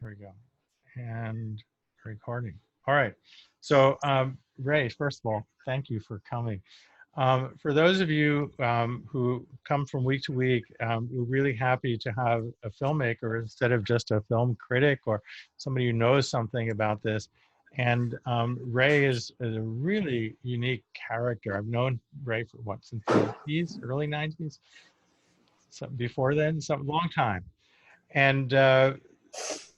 There we go. And recording. All right. So, Ray, first of all, thank you for coming. For those of you who come from week to week, we're really happy to have a filmmaker instead of just a film critic or somebody who knows something about this. And Ray is a really unique character. I've known Ray for what, since the 90s, early 90s? So before then, some long time. And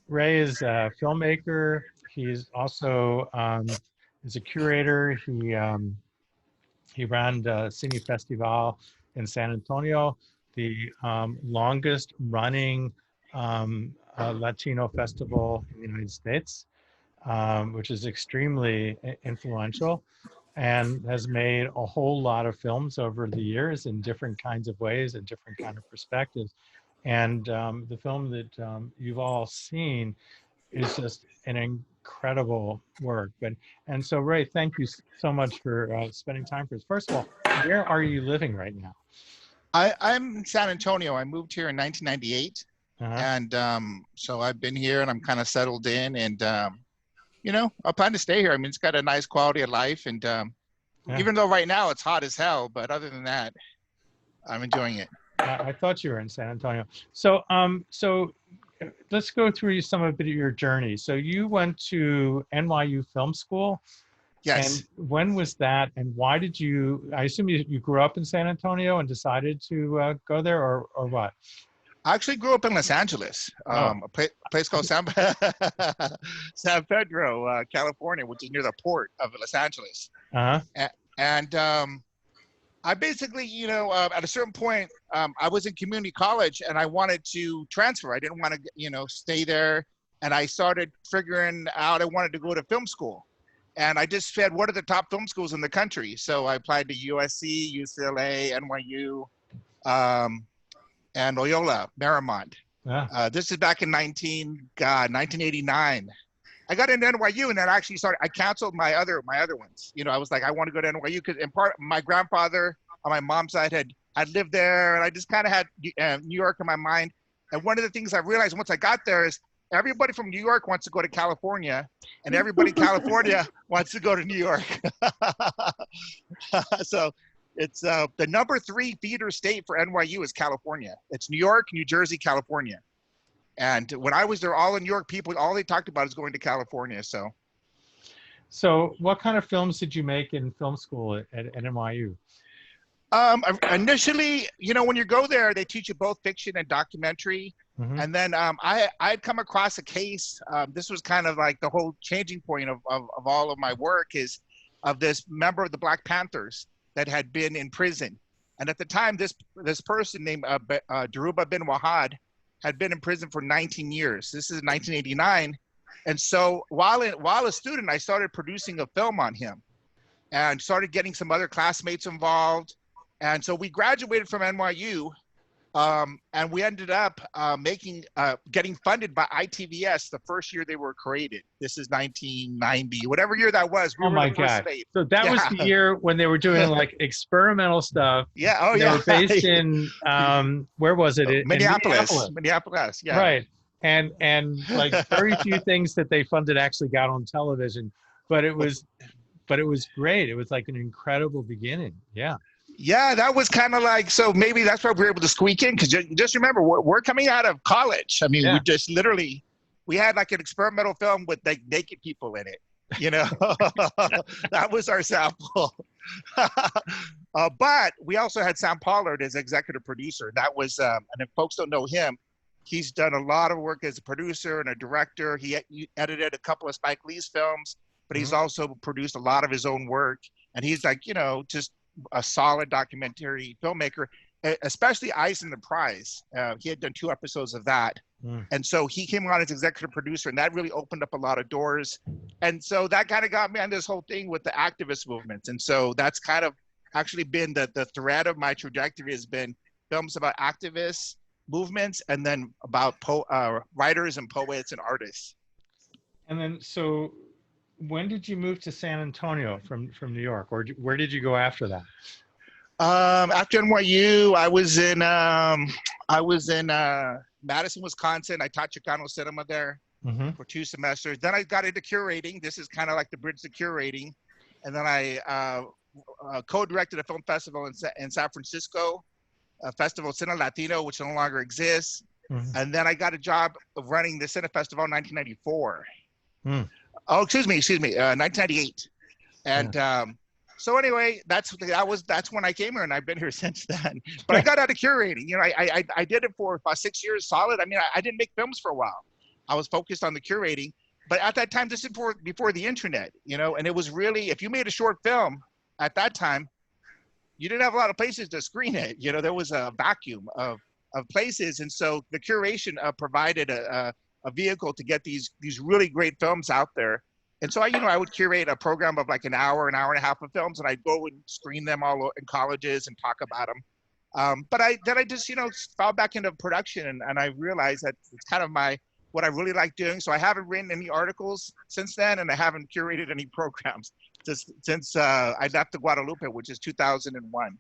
Ray is a filmmaker. He's also is a curator. He ran the Cine Festival in San Antonio, the longest running Latino festival in the United States, which is extremely influential and has made a whole lot of films over the years in different kinds of ways and different kind of perspectives. And the film that you've all seen is just an incredible work. And so, Ray, thank you so much for spending time for us. First of all, where are you living right now? I'm in San Antonio. I moved here in 1998. And so I've been here and I'm kind of settled in, and you know, I plan to stay here. I mean, it's got a nice quality of life, and even though right now it's hot as hell, but other than that, I'm enjoying it. I thought you were in San Antonio. So, let's go through some of your journey. So you went to NYU Film School. Yes. And when was that? And why did you? I assume you grew up in San Antonio and decided to go there, or what? I actually grew up in Los Angeles, a place called San Pedro, California, which is near the port of Los Angeles. And I basically, you know, at a certain point, I was in community college and I wanted to transfer. I didn't want to, you know, stay there. And I started figuring out I wanted to go to film school. And I just said, what are the top film schools in the country? So I applied to USC, UCLA, NYU, and Loyola Marymount. This is back in 1989. I got into NYU, and then I actually started. I canceled my other ones. You know, I was like, I want to go to NYU because in part, my grandfather on my mom's side had lived there, and I just kind of had New York in my mind. And one of the things I realized once I got there is everybody from New York wants to go to California, and everybody in California wants to go to New York. So it's the number 3 feeder state for NYU is California. It's New York, New Jersey, California. And when I was there, all in New York, people, all they talked about is going to California. So what kind of films did you make in film school at NYU? Initially, you know, when you go there, they teach you both fiction and documentary. And then I'd come across a case. This was kind of like the whole changing point of all of my work is of this member of the Black Panthers that had been in prison. And at the time, this person named Dhoruba bin Wahad had been in prison for 19 years. This is 1989. And so while a student, I started producing a film on him and started getting some other classmates involved. And so we graduated from NYU, and we ended up getting funded by ITVS the first year they were created. This is 1990, whatever year that was. Oh my God. So that was the year when they were doing like experimental stuff. Yeah. Oh, they yeah. Were based in, where was it? Minneapolis. Minneapolis. Yeah. Right. And like very few things that they funded actually got on television, but it was great. It was like an incredible beginning. Yeah. Yeah, that was kind of like, so maybe that's why we were able to squeak in, because just remember, we're coming out of college. I mean, we just literally, we had like an experimental film with like naked people in it, you know, that was our sample. But we also had Sam Pollard as executive producer. That was, and if folks don't know him, he's done a lot of work as a producer and a director. He edited a couple of Spike Lee's films, but he's also produced a lot of his own work. And he's like, you know, just a solid documentary filmmaker, especially Eyes on the Prize. He had done 2 episodes of that. And so he came on as executive producer, and that really opened up a lot of doors. And so that kind of got me on this whole thing with the activist movements. And so that's kind of actually been the thread of my trajectory, has been films about activists, movements, and then about writers and poets and artists. And then, so when did you move to San Antonio from New York, or where did you go after that? After NYU, I was in Madison, Wisconsin. I taught Chicano cinema there. for 2 semesters. Then I got into curating. This is kind of like the bridge to curating. And then I co-directed a film festival in San Francisco, a festival Cine Latino, which no longer exists. And then I got a job of running the Cine Festival in 1994. Oh, excuse me, 1998. And so anyway, that's when I came here, and I've been here since then. But I got out of curating. You know, I did it for about 6 years solid. I mean, I didn't make films for a while. I was focused on the curating. But at that time, this is before the internet, you know, and it was really, if you made a short film at that time, you didn't have a lot of places to screen it. You know, there was a vacuum of places. And so the curation provided a vehicle to get these really great films out there. And so I would curate a program of like an hour and a half of films, and I'd go and screen them all in colleges and talk about them. But then I just, fell back into production, and I realized that it's kind of what I really like doing. So I haven't written any articles since then, and I haven't curated any programs since I left the Guadalupe, which is 2001.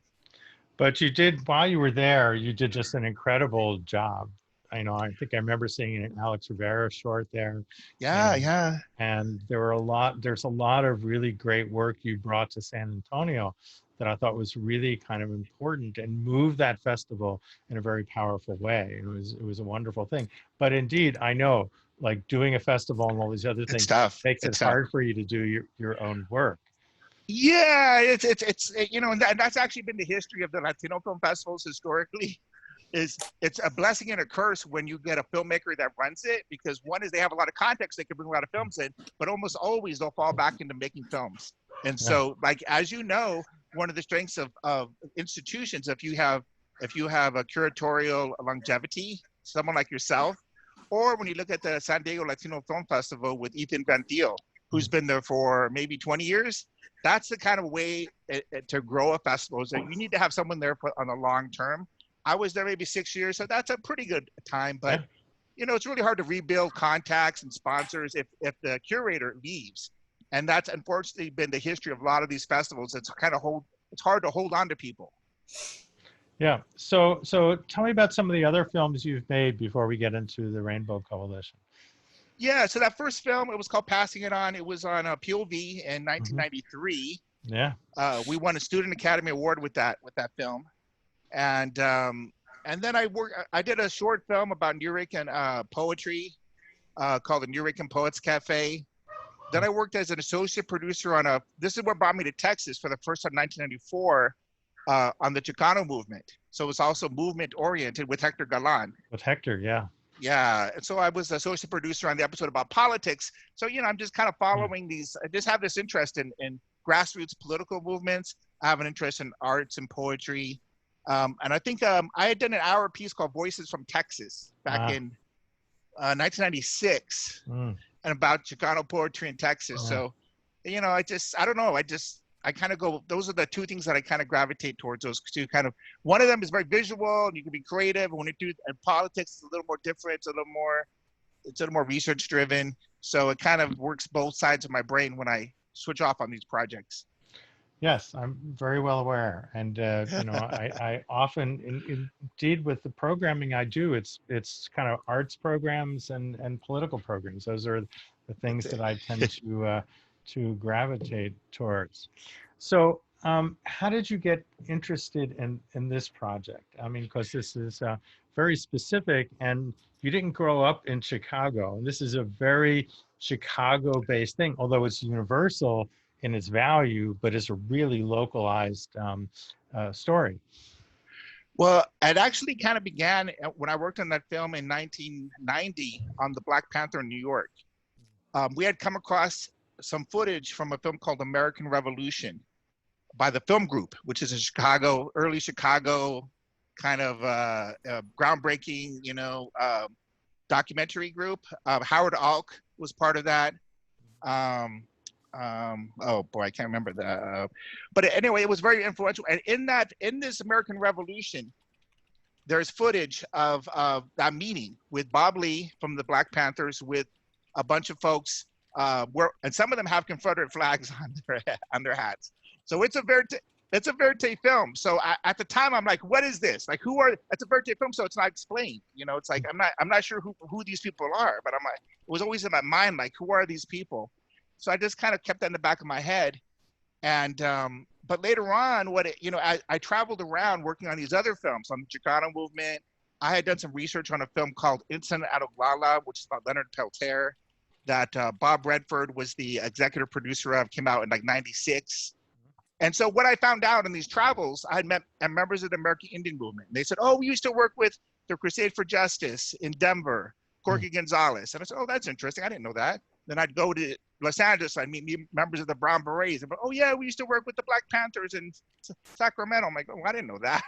But you did, while you were there, you did just an incredible job. I think I remember seeing an Alex Rivera short there. Yeah. And there's a lot of really great work you brought to San Antonio that I thought was really kind of important and moved that festival in a very powerful way. It was a wonderful thing. But indeed, I know, like, doing a festival and all these other things makes it hard for you to do your own work. Yeah, and that's actually been the history of the Latino film festivals historically. It's a blessing and a curse when you get a filmmaker that runs it, because one is they have a lot of context, they can bring a lot of films in, but almost always they'll fall back into making films. And so, like, as you know, one of the strengths of institutions, if you have a curatorial longevity, someone like yourself, or when you look at the San Diego Latino Film Festival with Ethan Van Thiel, who's been there for maybe 20 years, that's the kind of way to grow a festival, is that you need to have someone there on the long term. I was there maybe 6 years, so that's a pretty good time. But it's really hard to rebuild contacts and sponsors if the curator leaves, and that's unfortunately been the history of a lot of these festivals. It's hard to hold on to people. Yeah. So tell me about some of the other films you've made before we get into the Rainbow Coalition. Yeah. So that first film, it was called Passing It On. It was on POV in 1993. Yeah. We won a Student Academy Award with that film. And then I did a short film about Nuyorican poetry called the Nuyorican Poets Cafe. Then I worked as an associate producer this is what brought me to Texas for the first time in 1994 on the Chicano movement. So it's also movement oriented with Hector Galan. With Hector, yeah. Yeah, and so I was associate producer on the episode about politics. So, I'm just kind of following these. I just have this interest in grassroots political movements. I have an interest in arts and poetry. And I think I had done an hour piece called Voices from Texas back in 1996 and about Chicano poetry in Texas. So, I don't know. I kind of go, those are the two things that I kind of gravitate towards, those two kind of, one of them is very visual and you can be creative. And when you do, and politics is a little more different. It's a little more research driven. So it kind of works both sides of my brain when I switch off on these projects. Yes, I'm very well aware. And, I often, indeed, with the programming I do, it's kind of arts programs and political programs. Those are the things that I tend to gravitate towards. So how did you get interested in this project? I mean, because this is very specific, and you didn't grow up in Chicago. And this is a very Chicago-based thing, although it's universal in its value, but it's a really localized story. Well, it actually kind of began when I worked on that film in 1990 on the Black Panther in New York. We had come across some footage from a film called American Revolution by the Film Group, which is a early Chicago kind of groundbreaking, documentary group. Howard Alk was part of that. Oh boy, I can't remember that. But anyway, it was very influential. And in this American Revolution, there's footage of that meeting with Bob Lee from the Black Panthers with a bunch of folks, and some of them have Confederate flags on their hats. So it's a verite film. So at the time, I'm like, what is this? Like, it's a verite film, so it's not explained. It's like I'm not sure who these people are, but I'm like, was always in my mind, like, who are these people? So I just kind of kept that in the back of my head. And but later on, I traveled around working on these other films on the Chicano movement. I had done some research on a film called Incident at Oglala, which is about Leonard Peltier, that Bob Redford was the executive producer of, came out in like '96. And so what I found out in these travels, I had met members of the American Indian movement. They said, oh, we used to work with the Crusade for Justice in Denver, Corky Gonzalez. And I said, oh, that's interesting. I didn't know that. Then I'd go to Los Angeles. I'd meet members of the Brown Berets. And, oh, yeah, we used to work with the Black Panthers in Sacramento. I'm like, oh, I didn't know that.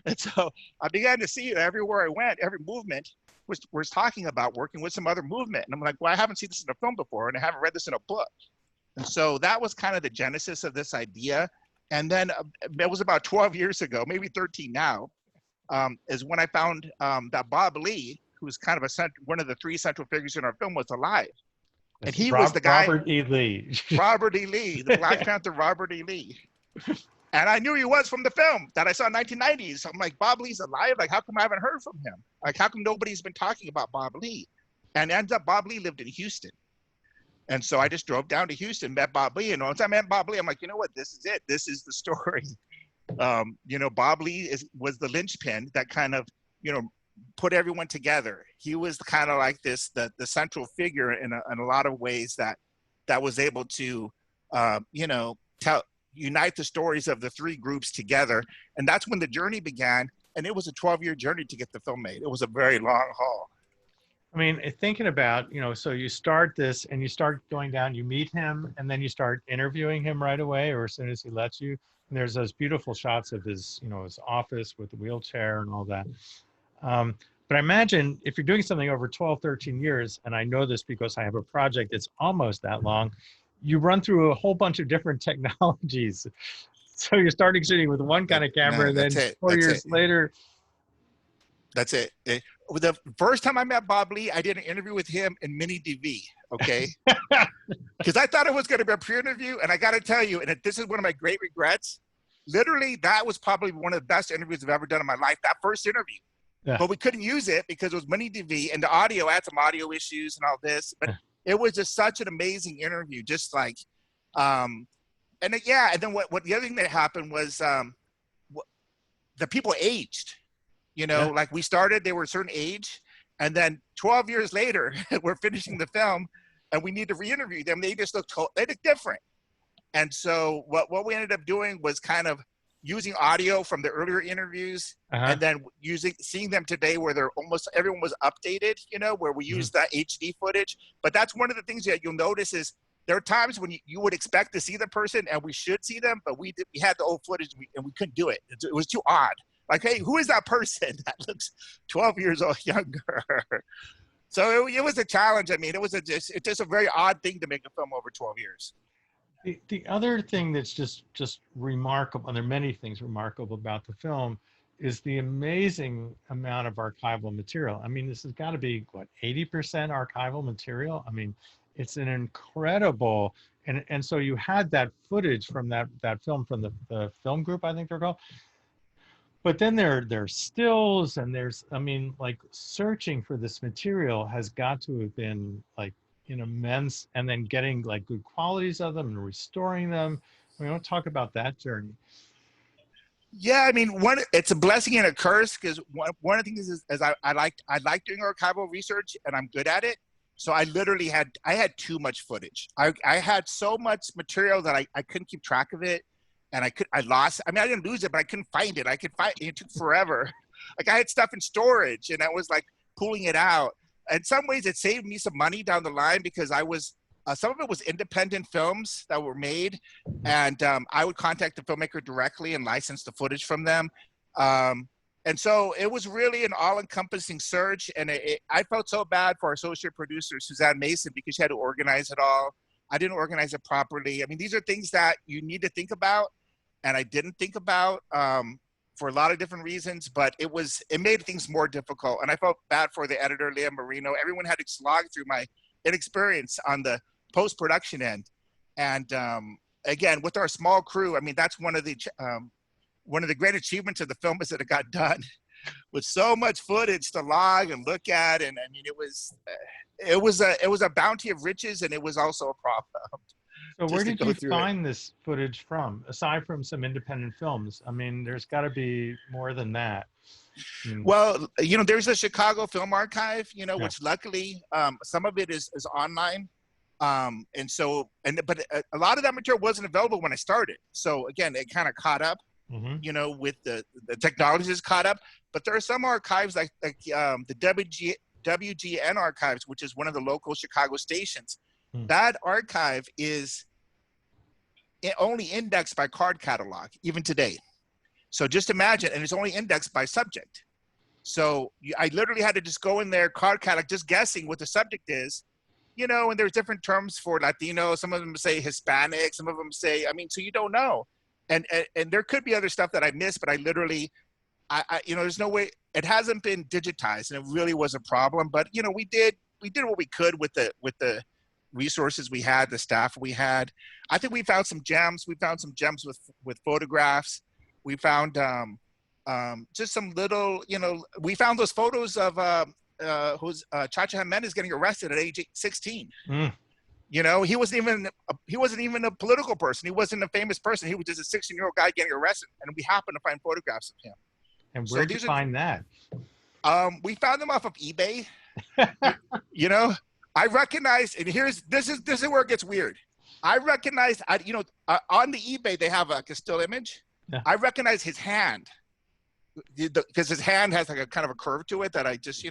And so I began to see that everywhere I went, every movement was talking about working with some other movement. And I'm like, well, I haven't seen this in a film before, and I haven't read this in a book. And so that was kind of the genesis of this idea. And then it was about 12 years ago, maybe 13 now, is when I found that Bob Lee, who's kind of one of the three central figures in our film, was alive. And he was the guy. Robert E. Lee. Robert E. Lee, the Black Panther Robert E. Lee. And I knew he was from the film that I saw in 1990s. So I'm like, Bob Lee's alive? Like, how come I haven't heard from him? Like, how come nobody's been talking about Bob Lee? And ends up Bob Lee lived in Houston. And so I just drove down to Houston, met Bob Lee. And once I met Bob Lee, I'm like, you know what? This is it. This is the story. Bob Lee was the linchpin that kind of, put everyone together. He was kind of like the central figure in a lot of ways that was able to, unite the stories of the three groups together. And that's when the journey began. And it was a 12-year journey to get the film made. It was a very long haul. I mean, thinking about, so you start this and you start going down, you meet him, and then you start interviewing him right away, or as soon as he lets you. And there's those beautiful shots of his, his office with the wheelchair and all that. But I imagine if you're doing something over 12, 13 years, and I know this because I have a project that's almost that long, you run through a whole bunch of different technologies. So you're starting shooting with one kind of camera, and then 4 years later. That's it. The first time I met Bob Lee, I did an interview with him in mini DV, okay? Because I thought it was going to be a pre-interview, and I got to tell you, and this is one of my great regrets, literally that was probably one of the best interviews I've ever done in my life, that first interview. Yeah. But we couldn't use it because it was mini DV, and the audio, I had some audio issues and all this, but it was just such an amazing interview, just like, and then what the other thing that happened was the people aged. Like we started, they were a certain age, and then 12 years later, we're finishing the film, and we need to re-interview them. They just look different. And so what we ended up doing was kind of using audio from the earlier interviews, and then seeing them today where they're almost everyone was updated, where we use the HD footage. But that's one of the things that you'll notice is there are times when you would expect to see the person, and we should see them, but we had the old footage and we couldn't do it. It was too odd. Like, hey, who is that person that looks 12 years old younger? So it was a challenge. I mean, it's just a very odd thing to make a film over 12 years. The other thing that's just remarkable, and there are many things remarkable about the film, is the amazing amount of archival material. I mean, this has got to be, 80% archival material? I mean, it's an incredible, and so you had that footage from that film from the film group, I think they're called. But then there's stills, and searching for this material has got to have been immense, and then getting good qualities of them and restoring them. We don't talk about that journey. Yeah, I mean, it's a blessing and a curse, because one of the things is I like doing archival research, and I'm good at it. So I literally had too much footage. I had so much material that I couldn't keep track of it. And I lost. I mean, I didn't lose it, but I couldn't find it. It took forever. I had stuff in storage, and I was pulling it out. In some ways, it saved me some money down the line, because some of it was independent films that were made, and I would contact the filmmaker directly and license the footage from them. And so it was really an all-encompassing search, and I felt so bad for our associate producer, Suzanne Mason, because she had to organize it all. I didn't organize it properly. I mean, these are things that you need to think about, and I didn't think about for a lot of different reasons, but it made things more difficult. And I felt bad for the editor, Leah Marino. Everyone had to slog through my inexperience on the post-production end. And again, with our small crew, I mean, that's one of the great achievements of the film is that it got done. with so much footage to log and look at. And I mean, it was a bounty of riches, and it was also a problem. So where Just to did go you through it. find this footage from, aside from some independent films? I mean, there's got to be more than that. I mean, Well, there's a Chicago Film Archive, yeah. which luckily some of it is online. But a lot of that material wasn't available when I started. So again, it kind of caught up, with the technologies caught up. But there are some archives like the WGN archives, which is one of the local Chicago stations. That archive is only indexed by card catalog, even today. So just imagine, and it's only indexed by subject. So I literally had to just go in there, card catalog, just guessing what the subject is, and there's different terms for Latino. Some of them say Hispanic, some of them say, so you don't know. And there could be other stuff that I missed, but I literally, there's no way, it hasn't been digitized, and it really was a problem. But, we did what we could with the resources we had, the staff we had. I think we found some gems. We found some gems with photographs. We found just some little, we found those photos of Chacha Jimenez getting arrested at age 16. He wasn't even a political person. He wasn't a famous person. He was just a 16-year-old guy getting arrested, and we happened to find photographs of him. And where did you find that? We found them off of eBay. I recognized, and this is where it gets weird. I recognized, on the eBay they have a still image. Yeah. I recognize his hand because his hand has like a kind of a curve to it that I just,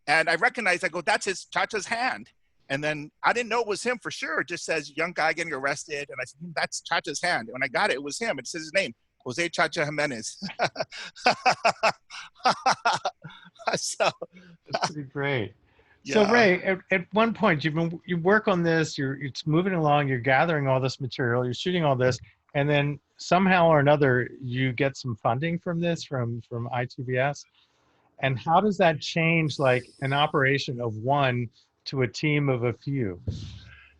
and I recognize, I go, that's Chacha's hand. And then I didn't know it was him for sure. It just says young guy getting arrested. And I said, that's Chacha's hand. And when I got it, it was him. It says his name, Jose Chacha Jimenez. So that's pretty great. Yeah. So Ray, at one point you work on this, it's moving along, you're gathering all this material, you're shooting all this, and then somehow or another you get some funding from this, from ITVS. And how does that change like an operation of one to a team of a few?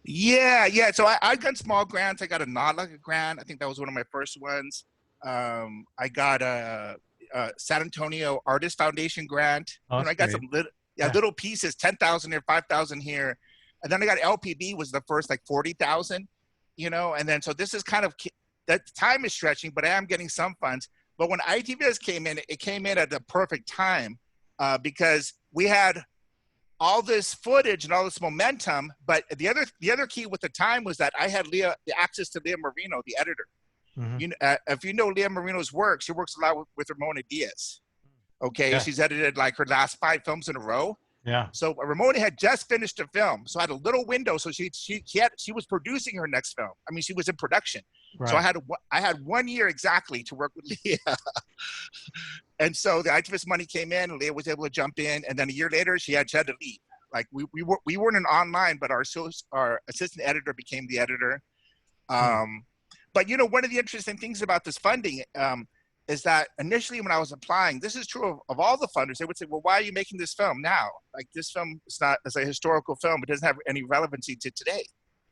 Yeah. So I got small grants. I got a NADLA grant. I think that was one of my first ones. I got a San Antonio Artist Foundation grant. I got some little pieces, 10,000 here, 5,000 here. And then I got LPB was the first like 40,000, and then so this is kind of, that time is stretching, but I am getting some funds. But when ITVS came in, it came in at the perfect time because we had all this footage and all this momentum. But the other key with the time was that I had the access to Leah Marino, the editor. Mm-hmm. If you know Leah Marino's work, she works a lot with Ramona Diaz. Okay, yeah. She's edited like her last 5 films in a row. Yeah. So Ramona had just finished a film, so I had a little window. So she was producing her next film. I mean, she was in production. Right. So I had 1 year exactly to work with Leah. And so the ITVS money came in, and Leah was able to jump in. And then a year later, she had to leave. Like we weren't in online, but our assistant editor became the editor. But one of the interesting things about this funding is that initially when I was applying, this is true of all the funders, they would say, well, why are you making this film now? Like this film is not as a historical film. It doesn't have any relevancy to today.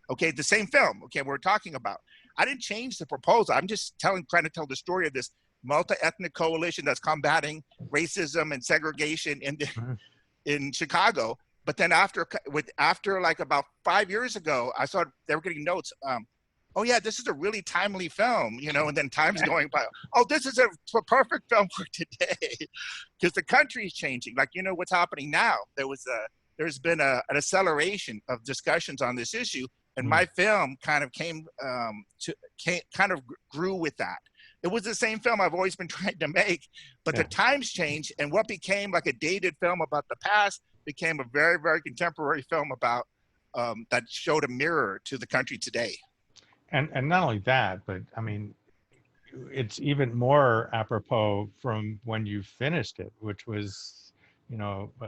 Okay, the same film, okay, we're talking about. I didn't change the proposal. I'm just trying to tell the story of this multi-ethnic coalition that's combating racism and segregation in Chicago. But then after like about 5 years ago, I saw they were getting notes. Oh yeah, this is a really timely film, and then time's going by. Oh, this is a perfect film for today, because the country is changing. Like, what's happening now. There's been an acceleration of discussions on this issue, and my film kind of grew with that. It was the same film I've always been trying to make, but the times changed, and what became like a dated film about the past became a very, very contemporary film about that showed a mirror to the country today. And not only that, but I mean, it's even more apropos from when you finished it, which was,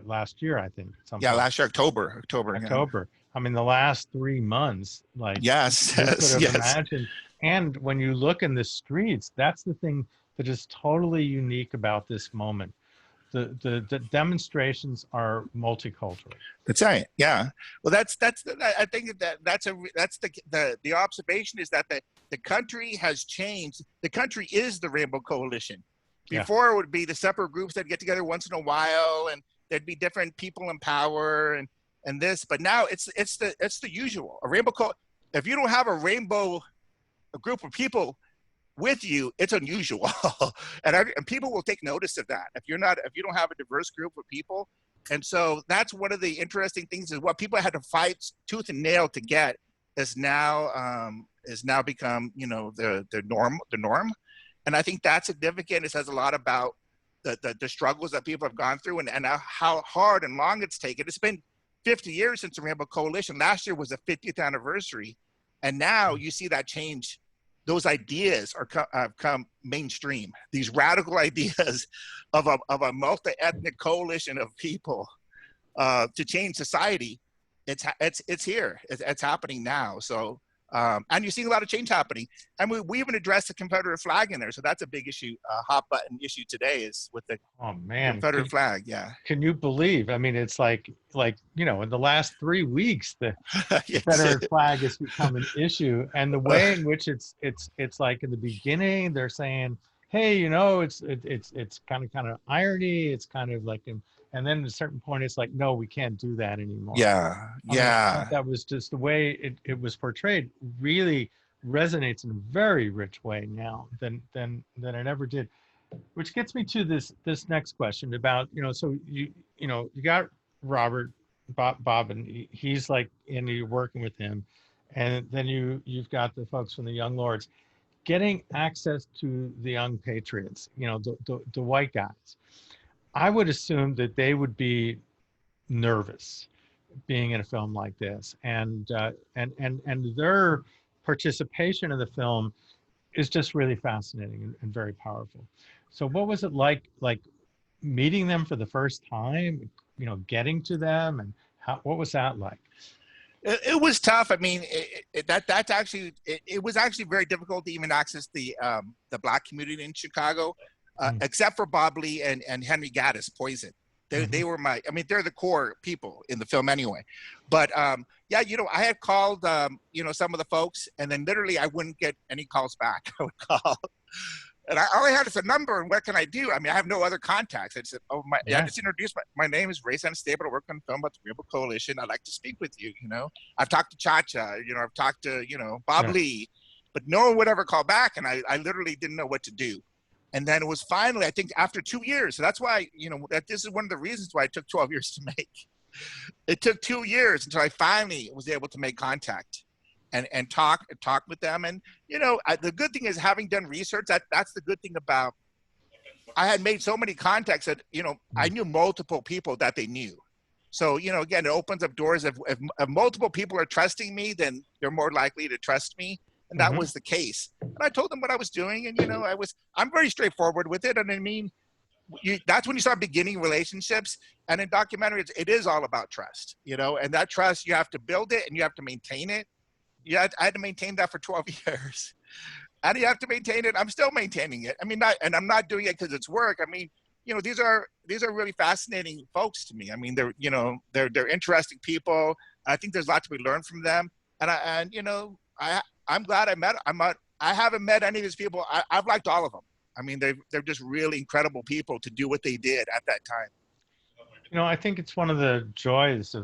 last year, I think. Yeah, last year, October. Yeah. I mean, the last 3 months, like, yes. Imagine. And when you look in the streets, that's the thing that is totally unique about this moment. The demonstrations are multicultural. That's right. Yeah. Well, I think that's the observation is that the country has changed. The country is the Rainbow Coalition. Yeah. Before it would be the separate groups that get together once in a while, and there'd be different people in power and this. But now it's the usual. A rainbow if you don't have a group of people with you, it's unusual. And people will take notice of that if you don't have a diverse group of people. And so that's one of the interesting things, is what people had to fight tooth and nail to get is now become, the norm. And I think that's significant. It says a lot about the struggles that people have gone through, and how hard and long it's taken. It's been 50 years since the Rainbow Coalition. Last year was the 50th anniversary. And now you see that change. Those ideas have come mainstream. These radical ideas of a multi-ethnic coalition of people to change society. It's here. It's happening now. So, and you're seeing a lot of change happening. And we even addressed the Confederate flag in there. So that's a big issue, a hot button issue today, is with the Confederate flag. Yeah. Can you believe? I mean, it's like in the last 3 weeks, the Confederate flag has become an issue, and the way in which it's like in the beginning they're saying, hey, it's kind of irony. It's kind of like, and then at a certain point it's like, no, we can't do that anymore. Yeah. I mean, that was just the way it was portrayed. Really resonates in a very rich way now than it ever did. Which gets me to this next question about, so you got Bob, and he's like, and you're working with him, and then you've got the folks from the Young Lords getting access to the young patriots, the white guys. I would assume that they would be nervous being in a film like this, and their participation in the film is just really fascinating and very powerful. So what was it like meeting them for the first time, getting to them, and what was that like? It was tough. I mean, it was actually very difficult to even access the Black community in Chicago, except for Bob Lee and Henry Gaddis, Poison. They were they're the core people in the film anyway. But I had called, some of the folks, and then literally I wouldn't get any calls back. I would call, and all I had is a number, and what can I do? I mean, I have no other contacts. I said, I just introduced my name is Ray Santisteban. I work on film about the Rainbow Coalition. I'd like to speak with you. I've talked to Chacha. I've talked to Bob Lee, but no one would ever call back, and I literally didn't know what to do. And then it was finally, I think, after 2 years. So that's why, that this is one of the reasons why it took 12 years to make. It took 2 years until I finally was able to make contact and talk with them. And, the good thing is, having done research, that's the good thing about, I had made so many contacts that, I knew multiple people that they knew. So, again, it opens up doors. If multiple people are trusting me, then they're more likely to trust me. And that was the case. And I told them what I was doing. And, I'm very straightforward with it. And I mean, that's when you start beginning relationships. And in documentaries, it is all about trust, and that trust, you have to build it and you have to maintain it. I had to maintain that for 12 years. And you have to maintain it. I'm still maintaining it. I mean, I'm not doing it because it's work. I mean, these are really fascinating folks to me. I mean, they're interesting people. I think there's a lot to be learned from them. I'm glad I met. I haven't met any of these people. I've liked all of them. I mean, they're just really incredible people to do what they did at that time. I think it's one of the joys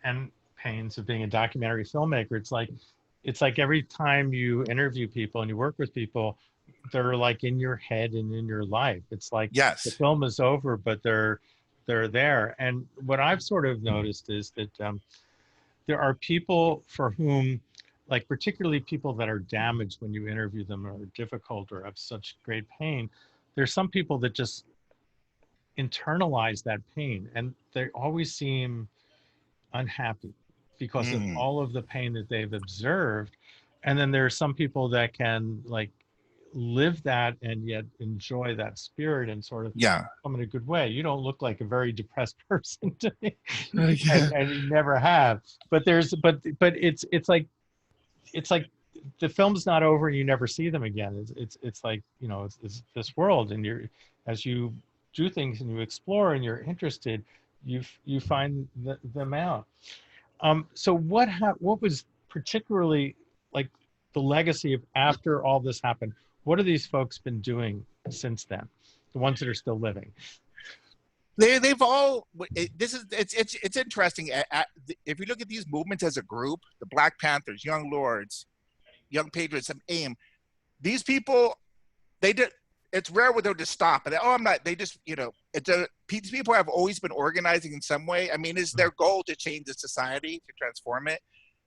and pains of being a documentary filmmaker. It's like every time you interview people and you work with people, they're like in your head and in your life. It's like, the film is over, but they're there. And what I've sort of noticed is that there are people for whom, like particularly people that are damaged when you interview them, or difficult, or have such great pain, there's some people that just internalize that pain, and they always seem unhappy because of all of the pain that they've observed. And then there are some people that can like live that and yet enjoy that spirit and sort of come in a good way. You don't look like a very depressed person to me, and you never have. But it's like the film's not over and you never see them again. It's like, it's this world, and as you do things and you explore and you're interested, you find them out. So what was particularly like the legacy of after all this happened? What have these folks been doing since then? the ones that are still living. They've all, it's interesting. If you look at these movements as a group, the Black Panthers, Young Lords, Young Patriots, AIM, these people, they did, it's rare where they'll just stop and they just, these people have always been organizing in some way. I mean, it's their goal to change the society, to transform it.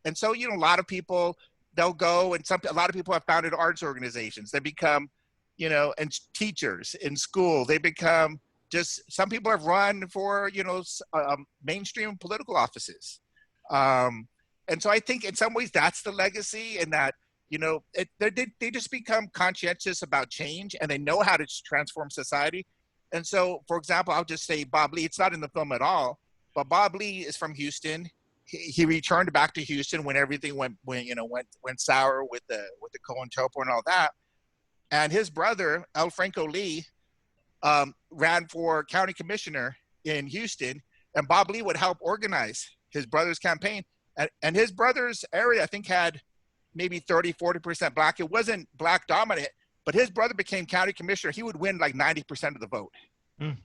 And so, a lot of people, they'll go, and a lot of people have founded arts organizations. They become, and teachers in school. They become some people have run for, mainstream political offices. And so I think in some ways that's the legacy, and that, they just become conscientious about change, and they know how to transform society. And so, for example, I'll just say Bob Lee. It's not in the film at all, but Bob Lee is from Houston. He returned back to Houston when everything went sour with the COINTELPRO and all that. And his brother, El Franco Lee, ran for county commissioner in Houston, and Bob Lee would help organize his brother's campaign. And his brother's area, I think, had maybe 30-40% Black. It wasn't Black dominant, but his brother became county commissioner. He would win like 90% of the vote.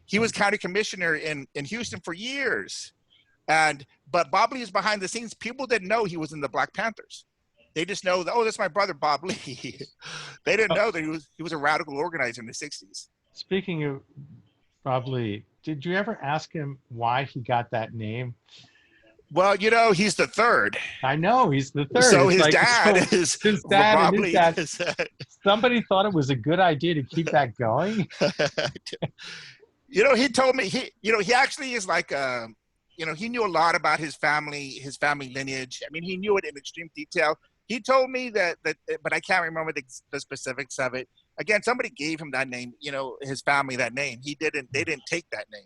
He was county commissioner in Houston for years. But Bob Lee is behind the scenes. People didn't know he was in the Black Panthers. They just know that, that's my brother, Bob Lee. They didn't know that he was a radical organizer in the 60s. Speaking of Bob Lee, did you ever ask him why he got that name? Well, he's the third. I know, he's the third. So his dad is Bob Lee. Somebody thought it was a good idea to keep that going. He told me, he actually is like, he knew a lot about his family lineage. I mean, he knew it in extreme detail. He told me that, but I can't remember the specifics of it. Again, somebody gave him that name, his family that name. They didn't take that name.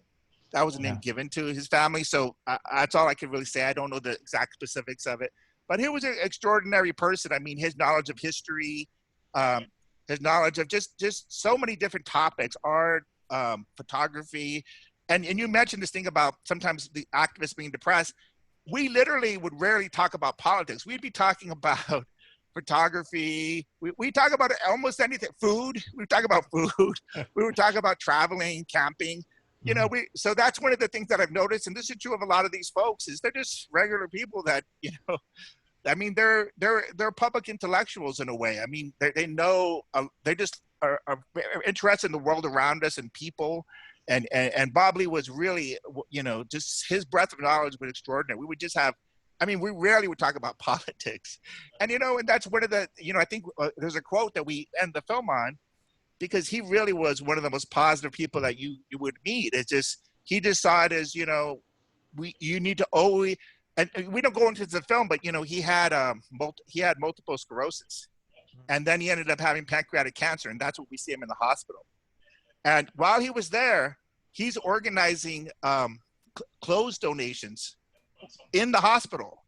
That was a name given to his family. So that's all I can really say. I don't know the exact specifics of it, but he was an extraordinary person. I mean, his knowledge of history, his knowledge of just so many different topics, art, photography. And you mentioned this thing about sometimes the activists being depressed. We literally would rarely talk about politics. We'd be talking about photography. We talk about almost anything. Food. We talk about food. We would talk about traveling, camping. So that's one of the things that I've noticed, and this is true of a lot of these folks, is they're just regular people that, I mean, they're public intellectuals in a way. I mean, they know, they just are interested in the world around us and people. And Bob Lee was really, just his breadth of knowledge was extraordinary. We would just have, we rarely would talk about politics. And, and that's one of the, I think there's a quote that we end the film on, because he really was one of the most positive people that you would meet. It's just, he just saw it as, you need to always, and we don't go into the film, but, he had multiple sclerosis. And then he ended up having pancreatic cancer, and that's what we see him in the hospital. And while he was there, he's organizing clothes donations in the hospital,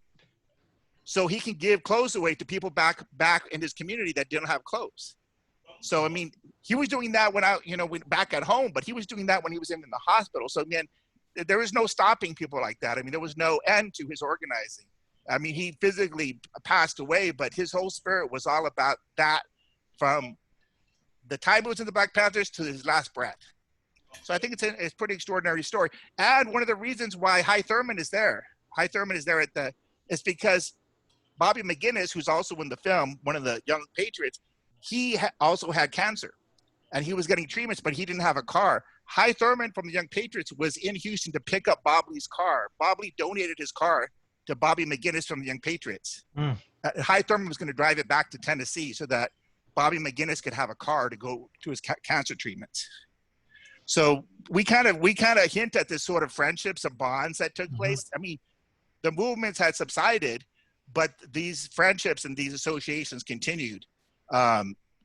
so he can give clothes away to people back in his community that didn't have clothes. So, he was doing that when back at home, but he was doing that when he was in the hospital. So, there was no stopping people like that. There was no end to his organizing. He physically passed away, but his whole spirit was all about that from the time he was in the Black Panthers to his last breath. So I think it's a pretty extraordinary story. And one of the reasons why Hy Thurman is there is because Bobby McGinnis, who's also in the film, one of the Young Patriots, he also had cancer, and he was getting treatments, but he didn't have a car. Hy Thurman from the Young Patriots was in Houston to pick up Bob Lee's car. Bob Lee donated his car to Bobby McGinnis from the Young Patriots. Hy Thurman was going to drive it back to Tennessee so that Bobby McGinnis could have a car to go to his cancer treatments. So we kind of hint at this sort of friendships and bonds that took place. The movements had subsided, but these friendships and these associations continued all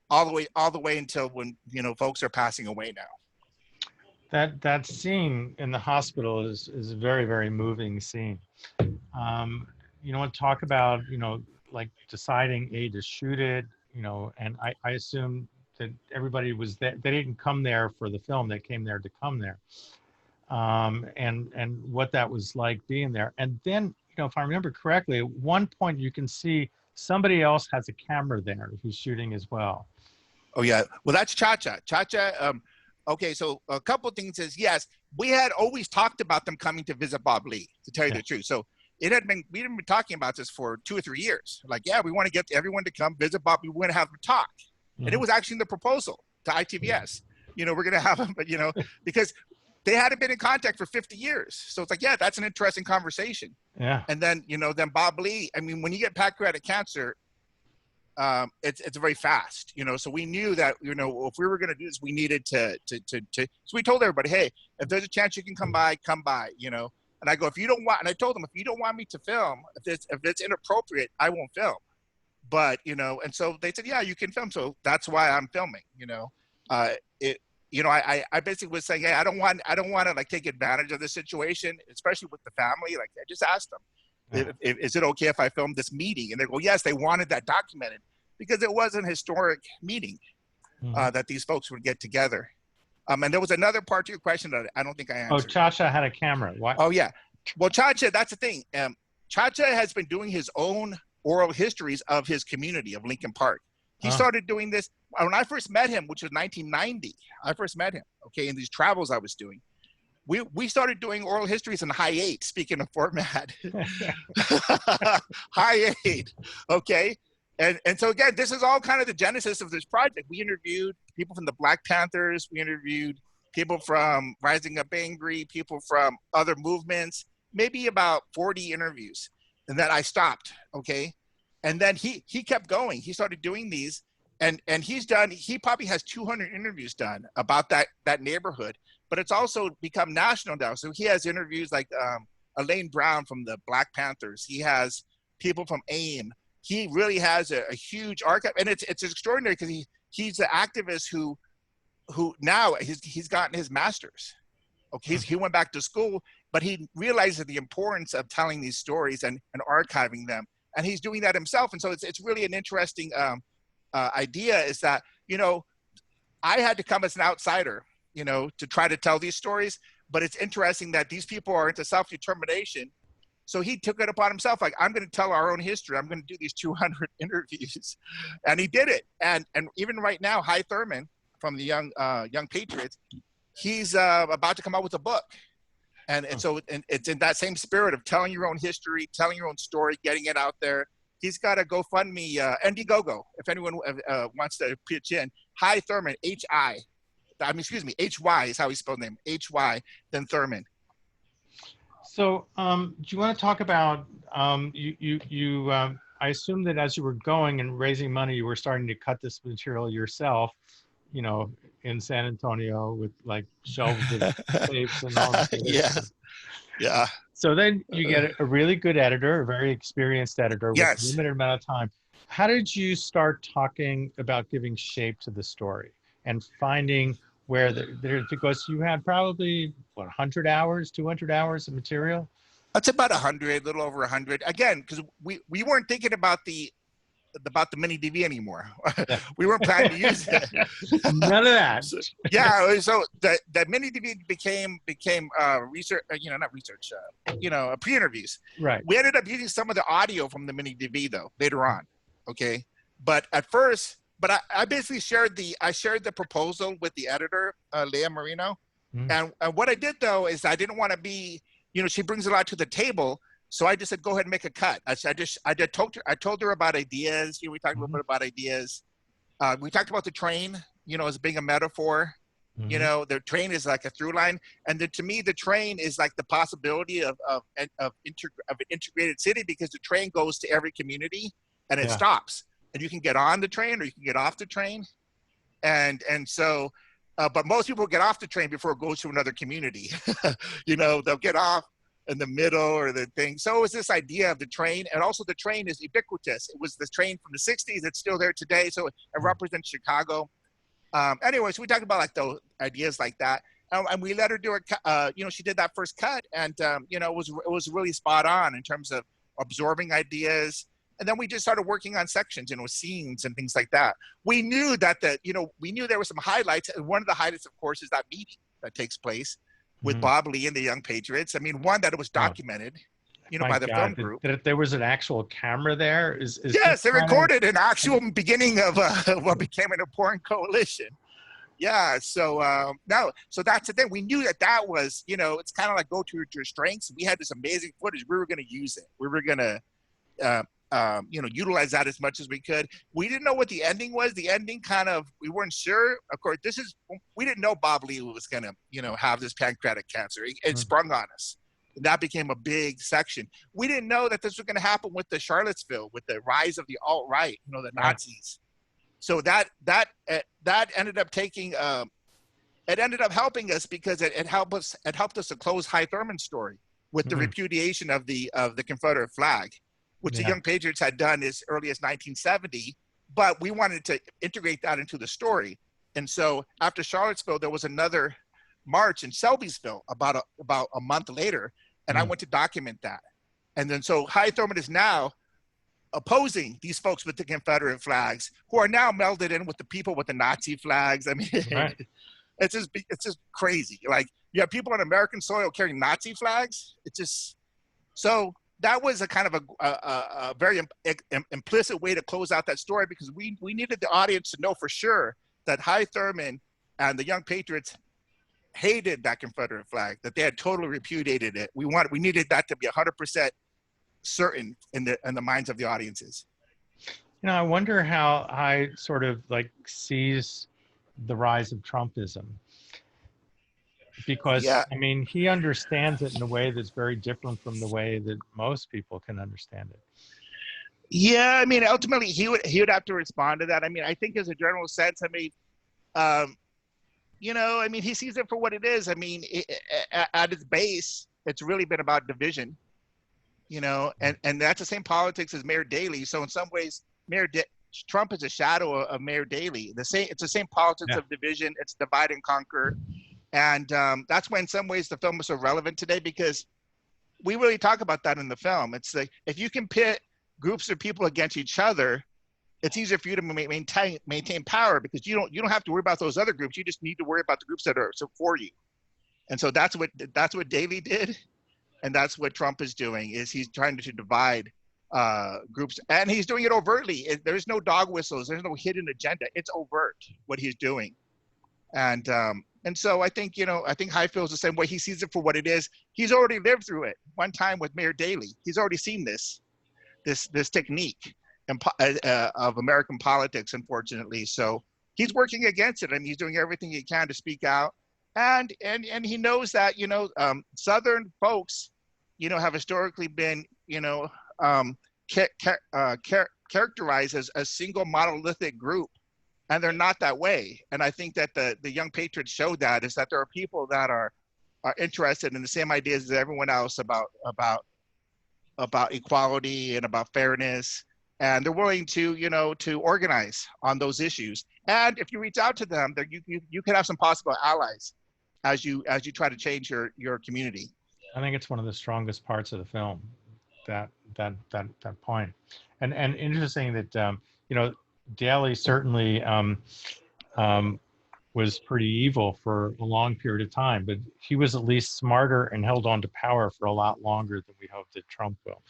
the way until when folks are passing away now. That scene in the hospital is a very, very moving scene. Want to talk about like deciding to shoot it, and I assume that everybody was there. They didn't come there for the film; they came there to come there, and what that was like being there. And then, if I remember correctly, at one point you can see somebody else has a camera there who's shooting as well. Oh yeah, well that's Cha-Cha. Cha-Cha, Okay, so a couple of things is, yes, we had always talked about them coming to visit Bob Lee, to tell you the truth. So we'd been talking about this for 2 or 3 years. Like, yeah, we want to get everyone to come visit Bob. We want to have them talk. And it was actually in the proposal to ITVS. You know, we're going to have them, but, you know, because they hadn't been in contact for 50 years. So it's like, yeah, that's an interesting conversation. Yeah. And then, you know, then Bob Lee, I mean, when you get pancreatic cancer, it's very fast, you know, so we knew that, you know, if we were going to do this, we needed to, so we told everybody, hey, if there's a chance you can come by, you know. And I go, if you don't want, and I told them, if you don't want me to film, if it's inappropriate, I won't film. But, you know, and so they said, yeah, you can film. So that's why I'm filming, you know. You know, I basically was saying, hey, I don't want to like take advantage of the situation, especially with the family. Like, I just asked them, is it okay if I film this meeting? And they go, yes, they wanted that documented because it was an historic meeting that these folks would get together. And there was another part to your question that I don't think I answered. Oh, Chacha had a camera. What? Oh, yeah. Well, Chacha, that's the thing. Chacha has been doing his own oral histories of his community of Lincoln Park. He started doing this when I first met him, which was 1990. I first met him, okay, in these travels I was doing. We started doing oral histories in high 8, speaking of format. High 8, okay? And so again, this is all kind of the genesis of this project. We interviewed people from the Black Panthers. We interviewed people from Rising Up Angry, people from other movements, maybe about 40 interviews. And then I stopped, okay? And then he kept going. He started doing these, and he probably has 200 interviews done about that neighborhood. But it's also become national now. So he has interviews like Elaine Brown from the Black Panthers. He has people from AIM. He really has a huge archive, and it's extraordinary because he's an activist who now he's gotten his master's. Okay, he went back to school, but he realizes the importance of telling these stories and archiving them, and he's doing that himself. And so it's really an interesting idea. Is that, you know, I had to come as an outsider, you know, to try to tell these stories. But it's interesting that these people are into self-determination. So he took it upon himself, like, I'm going to tell our own history. I'm going to do these 200 interviews. And he did it. And even right now, Hy Thurman from the Young Patriots, he's about to come out with a book. And so it's in that same spirit of telling your own history, telling your own story, getting it out there. He's got a GoFundMe, Indiegogo, if anyone wants to pitch in. Hy Thurman, H-Y is how he spelled name, H-Y, then Thurman. So do you want to talk about, I assume that as you were going and raising money, you were starting to cut this material yourself, you know, in San Antonio with like shelves of tapes and all that. Yeah. So then you get a really good editor, a very experienced editor with a limited amount of time. How did you start talking about giving shape to the story and finding where because you had probably 100 hours, 200 hours of material? That's about 100, a little over 100. Again, because we weren't thinking about the mini DV anymore. We weren't planning to use it. None of that. So the mini DV became research, not research, pre-interviews. Right. We ended up using some of the audio from the mini DV though later on. Okay, but at first. But I basically shared the proposal with the editor, Leah Marino. And what I did though is I didn't want to be, she brings a lot to the table. So I just said, go ahead and make a cut. I told her about ideas. We talked a little bit about ideas. We talked about the train, as being a metaphor. The train is like a through line. And then to me, the train is like the possibility of an integrated city, because the train goes to every community and it stops. And you can get on the train or you can get off the train. And so, but most people get off the train before it goes to another community. They'll get off in the middle or the thing. So it was this idea of the train. And also the train is ubiquitous. It was the train from the 60s. It's still there today. So it represents Chicago. Anyways, we talked about like those ideas like that. And we let her do it. She did that first cut, and it was really spot on in terms of absorbing ideas. And then we just started working on sections, scenes and things like that. We knew that we knew there were some highlights. And one of the highlights, of course, is that meeting that takes place with Bob Lee and the Young Patriots. I mean, one that it was documented, by the film group. That there was an actual camera there? Is yes, they recorded an actual beginning of what became an important coalition. Yeah. So now, so that's the thing. We knew that that was, it's kind of like go to your strengths. We had this amazing footage. We were going to use it. We were going to, utilize that as much as we could. We didn't know what the ending was. The ending we weren't sure. Of course, we didn't know Bob Lee was going to, have this pancreatic cancer. It sprung on us. And that became a big section. We didn't know that this was going to happen with the Charlottesville, with the rise of the alt-right, the Nazis. So that ended up taking, it ended up helping us because it helped us to close High Thurman's story with the repudiation of the Confederate flag, which the Young Patriots had done as early as 1970, but we wanted to integrate that into the story. And so after Charlottesville, there was another march in Selbyville about a month later, and I went to document that. And then so High Thurman is now opposing these folks with the Confederate flags, who are now melded in with the people with the Nazi flags. I mean, it's just crazy. Like, you have people on American soil carrying Nazi flags. It's just, so that was a kind of a very implicit way to close out that story, because we needed the audience to know for sure that High Thurman and the Young Patriots hated that Confederate flag, that they had totally repudiated it. We needed that to be 100% certain in the minds of the audiences. I wonder how I sort of like sees the rise of Trumpism, because I mean, he understands it in a way that's very different from the way that most people can understand it. Yeah, I mean, ultimately he would have to respond to that. I mean, I think as a general sense, I mean, I mean, he sees it for what it is. I mean, at its base, it's really been about division. And that's the same politics as Mayor Daley. So in some ways, Trump is a shadow of Mayor Daley. It's the same politics of division. It's divide and conquer. And that's why in some ways the film is so relevant today, because we really talk about that in the film. It's like, if you can pit groups of people against each other, it's easier for you to maintain power, because you don't have to worry about those other groups. You just need to worry about the groups that are for you. And so that's what Daley did. And that's what Trump is doing, is he's trying to divide groups, and he's doing it overtly. There's no dog whistles. There's no hidden agenda. It's overt what he's doing. And so I think, I think High feels the same way. He sees it for what it is. He's already lived through it one time with Mayor Daley. He's already seen this technique of American politics, unfortunately. So he's working against it. I mean, he's doing everything he can to speak out. And he knows that, Southern folks, have historically been, characterized as a single monolithic group, and they're not that way. And I think that the Young Patriots showed that, is that there are people that are interested in the same ideas as everyone else about equality and about fairness, and they're willing to, to organize on those issues. And if you reach out to them, you can have some possible allies as you try to change your community. I think it's one of the strongest parts of the film, that point. And interesting that Daley certainly was pretty evil for a long period of time, but he was at least smarter and held on to power for a lot longer than we hope that Trump will.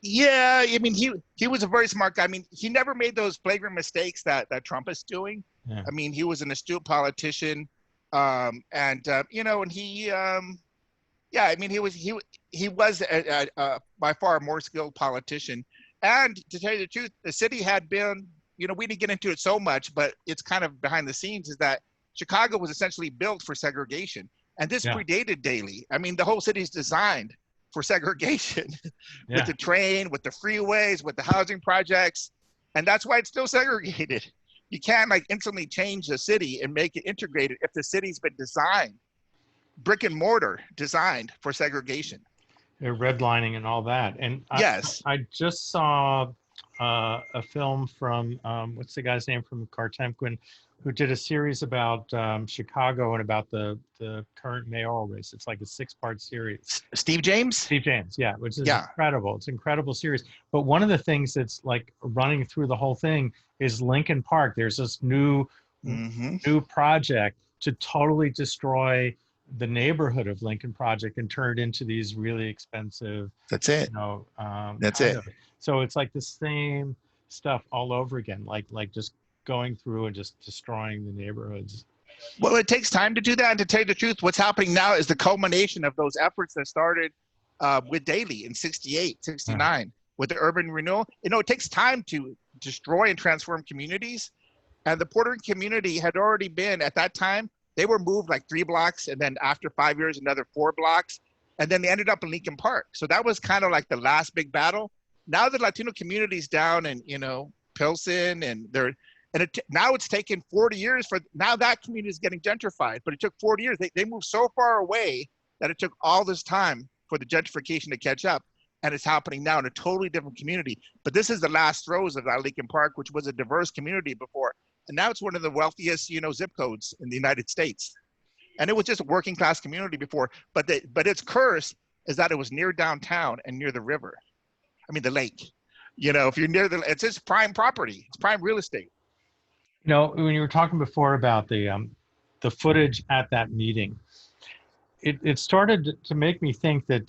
Yeah, I mean, he was a very smart guy. I mean, he never made those flagrant mistakes that Trump is doing. Yeah. I mean, he was an astute politician, and he, I mean, he was by far a more skilled politician. And to tell you the truth, the city had been, we didn't get into it so much, but it's kind of behind the scenes, is that Chicago was essentially built for segregation. And this predated Daley. I mean, the whole city's designed for segregation with the train, with the freeways, with the housing projects. And that's why it's still segregated. You can't instantly change the city and make it integrated if the city's been designed, brick and mortar designed for segregation. Redlining and all that. And I just saw a film from, what's the guy's name from Cartemquin, who did a series about Chicago and about the current mayoral race. It's like a 6-part series. Steve James? Steve James, yeah, which is incredible. It's an incredible series. But one of the things that's running through the whole thing is Lincoln Park. There's this new project to totally destroy the neighborhood of Lincoln Project and turn it into these really expensive. That's it. That's it. So it's like the same stuff all over again, like just going through and just destroying the neighborhoods. Well, it takes time to do that. And to tell you the truth, what's happening now is the culmination of those efforts that started with Daley in 68, 69, with the urban renewal. It takes time to destroy and transform communities. And the Puerto Rican community had already been, at that time, they were moved like 3 blocks. And then after 5 years, another 4 blocks. And then they ended up in Lincoln Park. So that was kind of like the last big battle. Now the Latino community's down in, Pilsen, and now it's taken 40 years now that community is getting gentrified, but it took 40 years. They moved so far away that it took all this time for the gentrification to catch up. And it's happening now in a totally different community. But this is the last throes of that Lincoln Park, which was a diverse community before. And now it's one of the wealthiest, zip codes in the United States. And it was just a working class community before, but its curse is that it was near downtown and near the river. I mean, the lake. If you're near it's just prime property. It's prime real estate. When you were talking before about the footage at that meeting, it started to make me think that,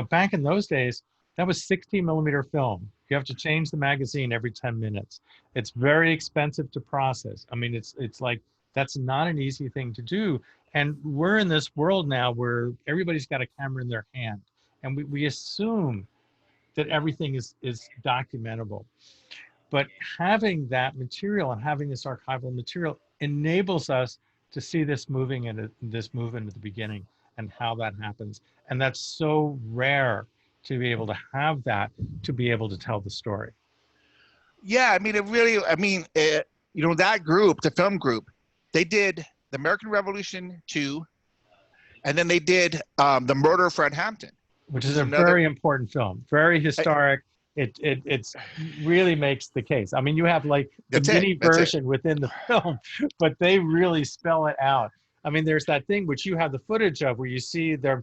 back in those days, that was 60 millimeter film. You have to change the magazine every 10 minutes. It's very expensive to process. I mean, it's like, that's not an easy thing to do. And we're in this world now where everybody's got a camera in their hand, and we assume that everything is documentable. But having that material and having this archival material enables us to see this moving and this movement at the beginning and how that happens. And that's so rare to be able to have that, to be able to tell the story. Yeah, I mean, that group, the film group, they did the American Revolution 2, and then they did The Murder of Fred Hampton. Which is another very important film, very historic. It really makes the case. I mean, you have like the mini version within the film, but they really spell it out. I mean, there's that thing which you have the footage of where you see the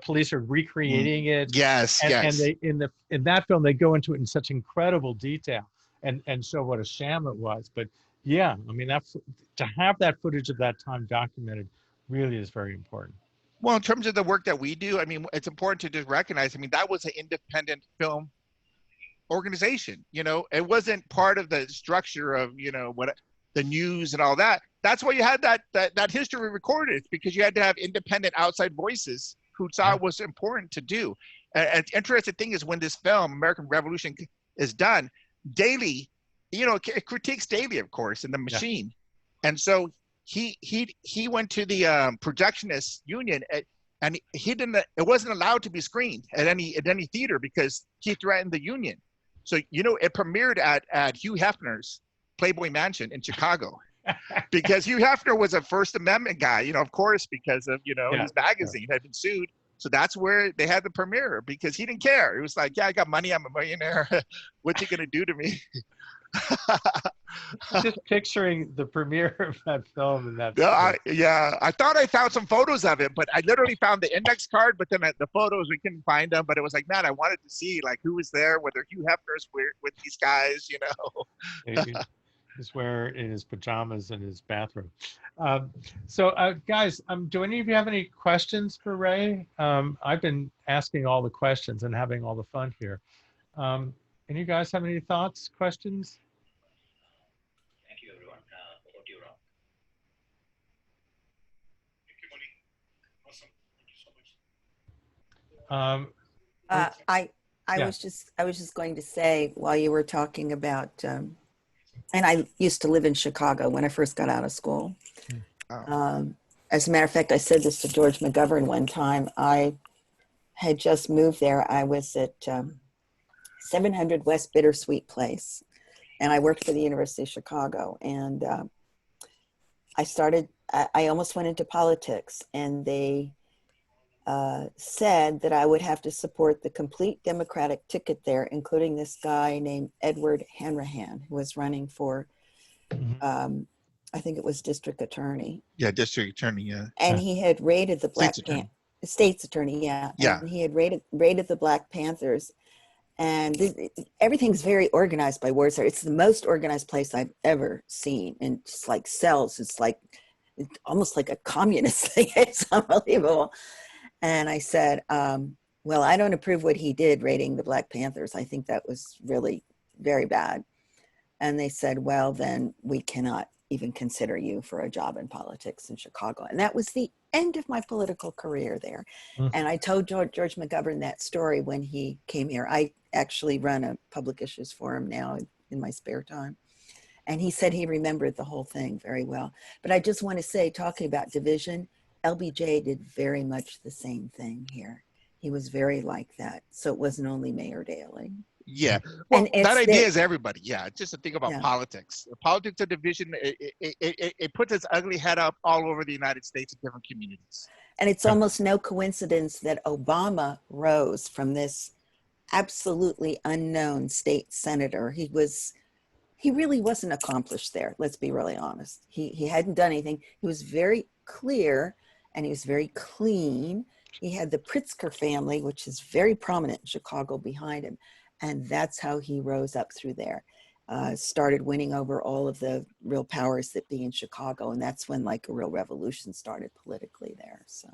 police are recreating it. Yes, and they in that film they go into it in such incredible detail and show what a sham it was. But yeah, I mean, to have that footage of that time documented really is very important. Well, in terms of the work that we do, I mean, it's important to just recognize, I mean, that was an independent film organization. It wasn't part of the structure of, what the news and all that. That's why you had that history recorded. It's because you had to have independent outside voices who saw it was important to do. And the interesting thing is when this film, American Revolution, is done, Daley, it critiques Daley, of course, in The Machine. Yeah. And so he went to the projectionist union, and it wasn't allowed to be screened at any theater because he threatened the union. So it premiered at Hugh Hefner's Playboy Mansion in Chicago, because Hugh Hefner was a First Amendment guy, of course, because of his magazine had been sued. So that's where they had the premiere, because he didn't care. It was like, yeah, I got money, I'm a millionaire. What's he gonna do to me? Just picturing the premiere of that film and that. I thought I found some photos of it, but I literally found the index card, but then the photos, we couldn't find them. But it was like, man, I wanted to see like who was there, whether Hugh Hefner's with these guys, He's wearing in his pajamas in his bathroom. Guys, do any of you have any questions for Ray? I've been asking all the questions and having all the fun here. Any of you guys have any thoughts, questions? Thank you, everyone. Over to you, Rob. Thank you, Moni. Awesome. I was just going to say, while you were talking about, and I used to live in Chicago when I first got out of school. As a matter of fact, I said this to George McGovern one time. I had just moved there. I was at 700 West Bittersweet Place, and I worked for the University of Chicago. And I almost went into politics, and they said that I would have to support the complete Democratic ticket there, including this guy named Edward Hanrahan, who was running for, I think it was district attorney. Yeah, district attorney, yeah. And he had raided the state's attorney, yeah. Yeah. And he had raided the Black Panthers. And everything's very organized by Wardstar. It's the most organized place I've ever seen. And just like cells, it's almost like a communist thing. It's unbelievable. And I said, well, I don't approve what he did raiding the Black Panthers. I think that was really very bad. And they said, well, then we cannot even consider you for a job in politics in Chicago. And that was the end of my political career there. And I told George McGovern that story when he came here. I actually run a public issues forum now in my spare time. And he said he remembered the whole thing very well. But I just want to say, talking about division, LBJ did very much the same thing here. He was very like that. So it wasn't only Mayor Daley. Yeah, well, And that idea is everybody. Yeah, just to think about Yeah. politics. The politics of division, it puts its ugly head up all over the United States in different communities. And it's almost no coincidence that Obama rose from this absolutely unknown state senator. He really wasn't accomplished there. Let's be really honest. He hadn't done anything. He was very clear and he was very clean. He had the Pritzker family, which is very prominent in Chicago, behind him. And that's how he rose up through there. Started winning over all of the real powers that be in Chicago. And that's when like a real revolution started politically there. So,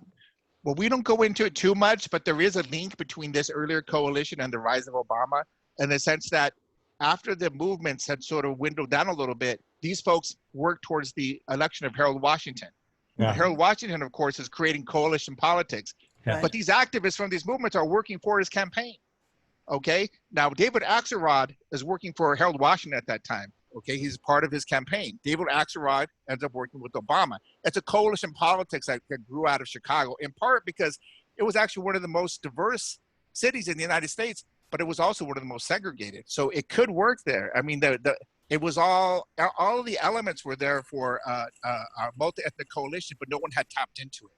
well, we don't go into it too much, but there is a link between this earlier coalition and the rise of Obama, in the sense that after the movements had sort of windowed down a little bit, these folks worked towards the election of Harold Washington. Yeah. Harold Washington, of course, is creating coalition politics. Yeah. But these activists from these movements are working for his campaign. Okay, now David Axelrod is working for Harold Washington at that time. Okay, he's part of his campaign. David Axelrod ends up working with Obama. It's a coalition politics that grew out of Chicago, in part because it was actually one of the most diverse cities in the United States, but it was also one of the most segregated. So it could work there. I mean, it was all of the elements were there for a multi-ethnic coalition, but no one had tapped into it.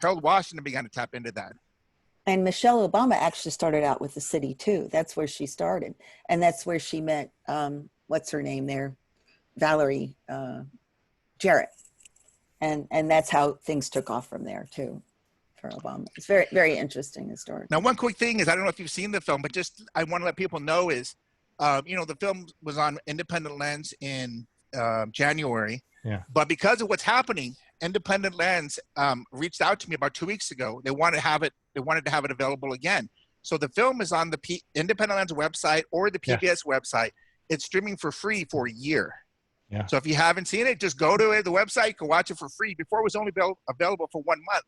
Harold Washington began to tap into that. and Michelle Obama actually started out with the city too. That's where she started. And that's where she met, what's her name there? Valerie Jarrett. And that's how things took off from there too for Obama. It's very, very interesting story. Now, one quick thing is, I don't know if you've seen the film, but just I want to let people know is, the film was on Independent Lens in January. Yeah. But because of what's happening, Independent Lens reached out to me about 2 weeks ago. They wanted to have it available again. So the film is on the Independent Lens website or the PBS website. It's streaming for free for a year. Yeah. So if you haven't seen it, just go to the website, you can watch it for free. Before it was only available for 1 month.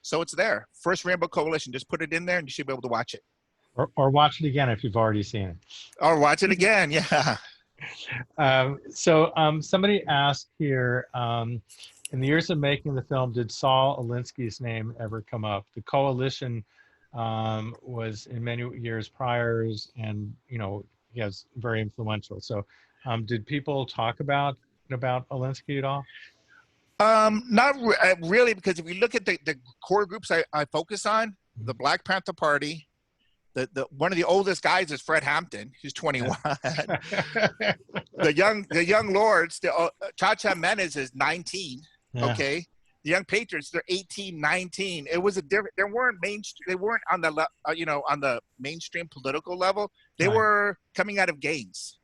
So it's there. First Rainbow Coalition. Just put it in there and you should be able to watch it. Or watch it again if you've already seen it. Or watch it again, yeah. So somebody asked here, in the years of making the film, did Saul Alinsky's name ever come up? The coalition was in many years prior, and he was very influential. So did people talk about Alinsky at all? Not really, because if you look at the core groups I focus on, the Black Panther Party, the one of the oldest guys is Fred Hampton, who's 21. the young lords, Chacha Menace is 19. Yeah. Okay, the Young Patriots, they're 18, 19. It was a different. They weren't on the on the mainstream political level. They were coming out of gangs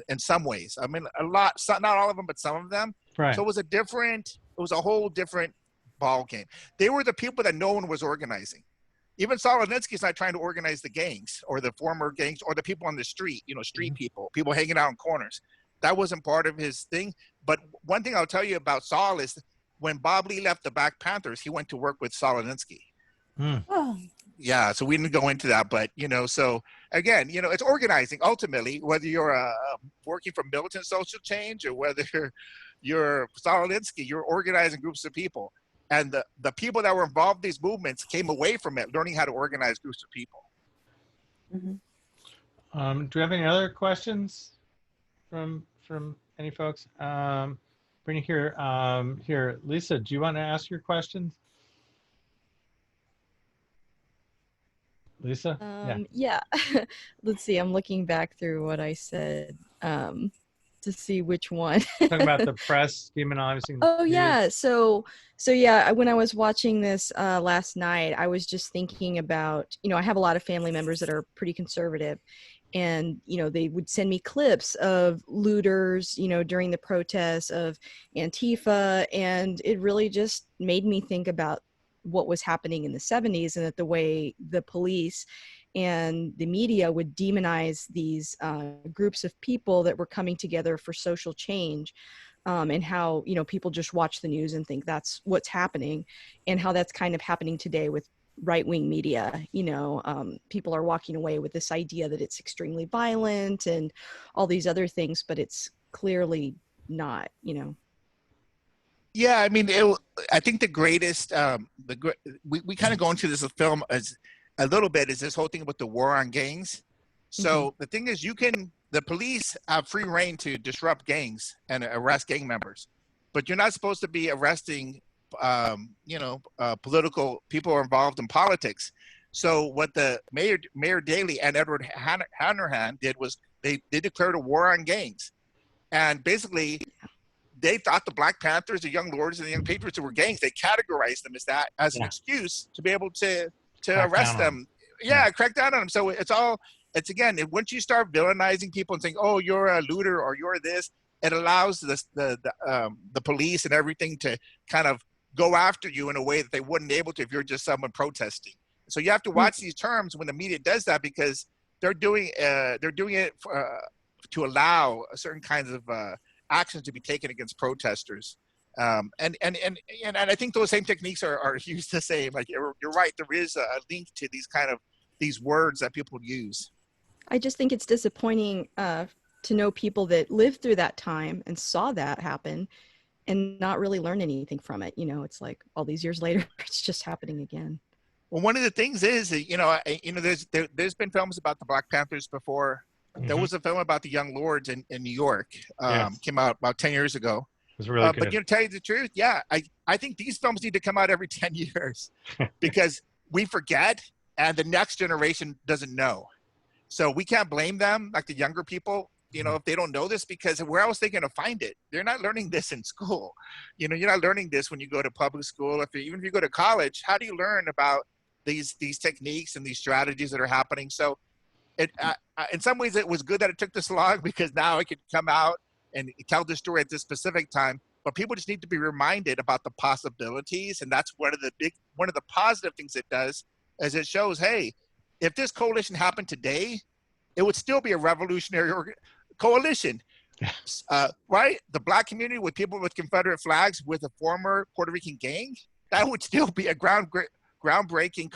in some ways. I mean, a lot, not all of them, but some of them. Right. So it was a whole different ball game. They were the people that no one was organizing. Even Saul Alinsky's not trying to organize the gangs or the former gangs or the people on the street, street people hanging out in corners. That wasn't part of his thing. But one thing I'll tell you about Saul is when Bob Lee left the Black Panthers, he went to work with Saul Alinsky. Oh. Yeah, so we didn't go into that, but so again, it's organizing ultimately, whether you're working for militant social change or whether you're Saul Alinsky, you're organizing groups of people. And the people that were involved in these movements came away from it learning how to organize groups of people. Mm-hmm. Do we have any other questions from any folks? Bring here. Here, Lisa, do you want to ask your questions? Lisa? Yeah. Let's see. I'm looking back through what I said to see which one. Talking about the press demonizing. Oh yeah. So yeah, when I was watching this last night, I was just thinking about, I have a lot of family members that are pretty conservative, and they would send me clips of looters, during the protests of Antifa, and it really just made me think about what was happening in the 70s and that the way the police and the media would demonize these groups of people that were coming together for social change, and how, you know, people just watch the news and think that's what's happening, and how that's kind of happening today with right-wing media. You know, people are walking away with this idea that it's extremely violent and all these other things, but it's clearly not, you know. Yeah, I mean, I think the greatest, we kind of go into this film as a little bit, is this whole thing about the war on gangs. So the thing is, the police have free reign to disrupt gangs and arrest gang members, but you're not supposed to be arresting, political people who are involved in politics. So what the Mayor Daley and Edward Hanrahan did was they declared a war on gangs, and basically they thought the Black Panthers, the Young Lords, and the Young Patriots who were gangs, they categorized them as an excuse to be able to arrest them. Yeah, crack down on them. So it's again, once you start villainizing people and saying, oh, you're a looter or you're this, it allows the police and everything to kind of go after you in a way that they wouldn't be able to if you're just someone protesting. So you have to watch these terms when the media does that, because they're doing it to allow certain kinds of actions to be taken against protesters. And I think those same techniques are used the same. Like you're right, there is a link to these words that people use. I just think it's disappointing to know people that lived through that time and saw that happen and not really learn anything from it. You know, it's like all these years later, it's just happening again. Well, one of the things is, there's been films about the Black Panthers before. There was a film about the Young Lords in New York, came out about 10 years ago. It was really good. But to tell you the truth, I think these films need to come out every 10 years because we forget and the next generation doesn't know. So we can't blame them, like the younger people, if they don't know this, because where else are they going to find it? They're not learning this in school. You're not learning this when you go to public school. Even if you go to college, how do you learn about these techniques and these strategies that are happening? So in some ways, it was good that it took this long, because now it could come out and tell the story at this specific time. But people just need to be reminded about the possibilities, and that's one of the positive things it does, is it shows, hey, if this coalition happened today, it would still be a revolutionary coalition, right? The Black community with people with Confederate flags with a former Puerto Rican gang, that would still be a groundbreaking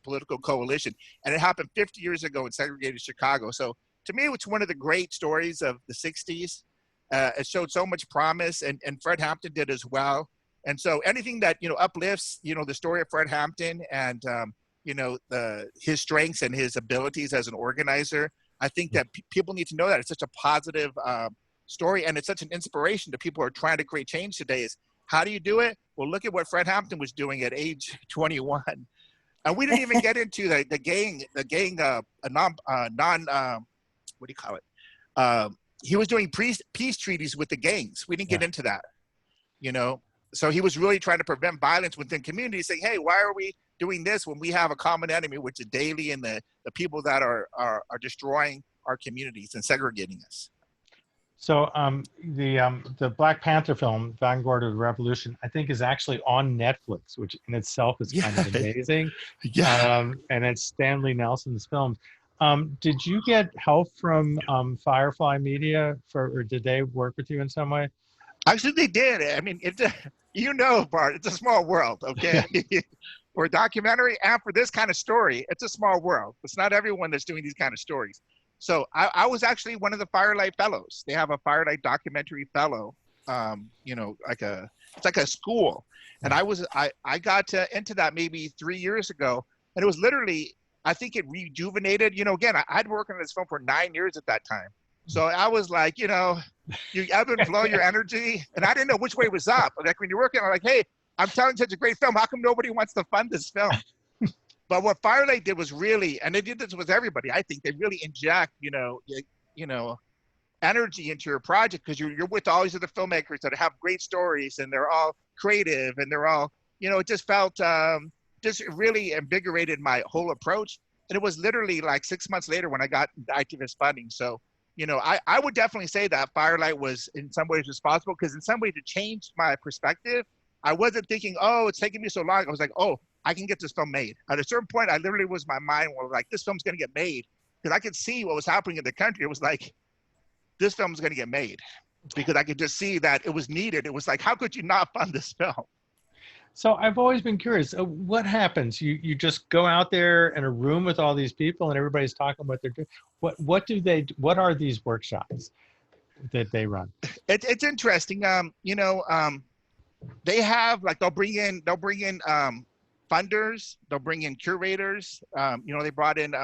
political coalition. And it happened 50 years ago in segregated Chicago. So to me, it's one of the great stories of the 60s. It showed so much promise, and Fred Hampton did as well. And so anything that, uplifts, the story of Fred Hampton and, his strengths and his abilities as an organizer, I think that people need to know that it's such a positive story, and it's such an inspiration to people who are trying to create change today. Is how do you do it? Well, look at what Fred Hampton was doing at age 21. And we didn't even get into the gang, what do you call it? He was doing peace treaties with the gangs. We didn't get into that, So he was really trying to prevent violence within communities, saying, hey, why are we doing this when we have a common enemy, which is Daley and the people that are destroying our communities and segregating us? So the Black Panther film, Vanguard of the Revolution, I think is actually on Netflix, which in itself is kind of amazing. And it's Stanley Nelson's film. Did you get help from Firefly Media, or did they work with you in some way? Actually, they did. I mean, Bart, it's a small world, okay? For a documentary and for this kind of story, it's a small world. It's not everyone that's doing these kind of stories. So I was actually one of the Firelight Fellows. They have a Firelight Documentary Fellow, it's like a school. And I got into that maybe 3 years ago, and it was literally, I think it rejuvenated, again, I'd worked on this film for 9 years at that time. So I was like, you ebb and flow your energy, and I didn't know which way was up. Like when you're working, I'm like, hey, I'm telling such a great film. How come nobody wants to fund this film? But what Firelight did was really, and they did this with everybody, I think, they really inject, energy into your project, because you're with all these other filmmakers that have great stories, and they're all creative, and they're all, it just felt, just really invigorated my whole approach. And it was literally like 6 months later when I got the activist funding. So, I would definitely say that Firelight was in some ways responsible, because in some ways it changed my perspective. I wasn't thinking, oh, it's taking me so long. I was like, oh, I can get this film made. At a certain point, I literally was, my mind was like, this film's going to get made, because I could see what was happening in the country. It was like, this film is going to get made, because I could just see that it was needed. It was like, how could you not fund this film? So I've always been curious, what happens? You just go out there in a room with all these people and everybody's talking what they're doing. What are these workshops that they run? It's interesting. They have, like, they'll bring in funders, they'll bring in curators. They brought in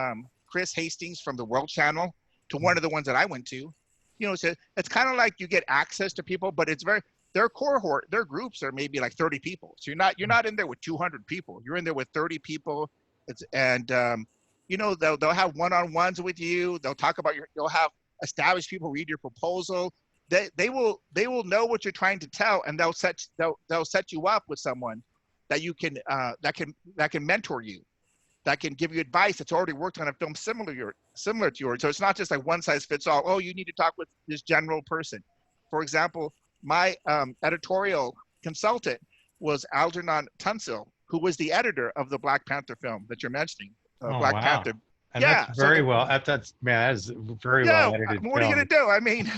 Chris Hastings from the World Channel to one of the ones that I went to. So it's kind of like you get access to people, but it's their cohort, their groups are maybe like 30 people. So you're not in there with 200 people. You're in there with 30 people. They'll have one-on-ones with you. They'll talk about you'll have established people read your proposal. They will know what you're trying to tell, and they'll set you up with someone that you can that can mentor you, that can give you advice that's already worked on a film similar to yours. So it's not just like one size fits all. Oh, you need to talk with this general person. For example, my editorial consultant was Algernon Tunsil, who was the editor of the Black Panther film that you're mentioning. Black Wow. Panther. And that's very well. That's that is very well edited. What are you gonna do? I mean,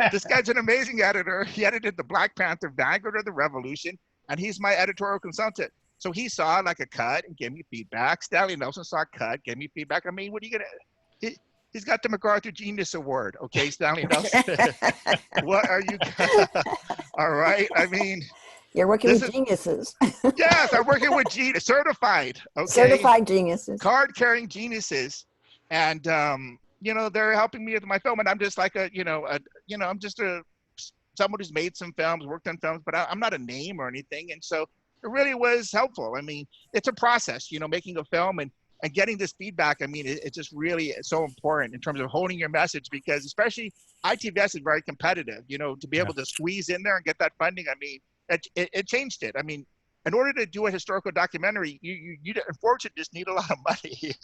this guy's an amazing editor. He edited the Black Panther, Vanguard of the Revolution, and he's my editorial consultant. So he saw like a cut and gave me feedback. Stanley Nelson saw a cut, gave me feedback. I mean, what are you gonna? He's got the MacArthur Genius Award. Okay, Stanley Nelson. What are you? All right. I mean, you're working with geniuses. Yes, I'm working with certified. Okay. Certified geniuses. Card-carrying geniuses, and they're helping me with my film, and I'm just like I'm just someone who's made some films, worked on films, but I'm not a name or anything, and so it really was helpful. I mean, it's a process, making a film and getting this feedback. I mean, it's just really so important in terms of holding your message, because especially ITVS is very competitive. To be able to squeeze in there and get that funding, I mean, it changed it. I mean, in order to do a historical documentary, you unfortunately just need a lot of money.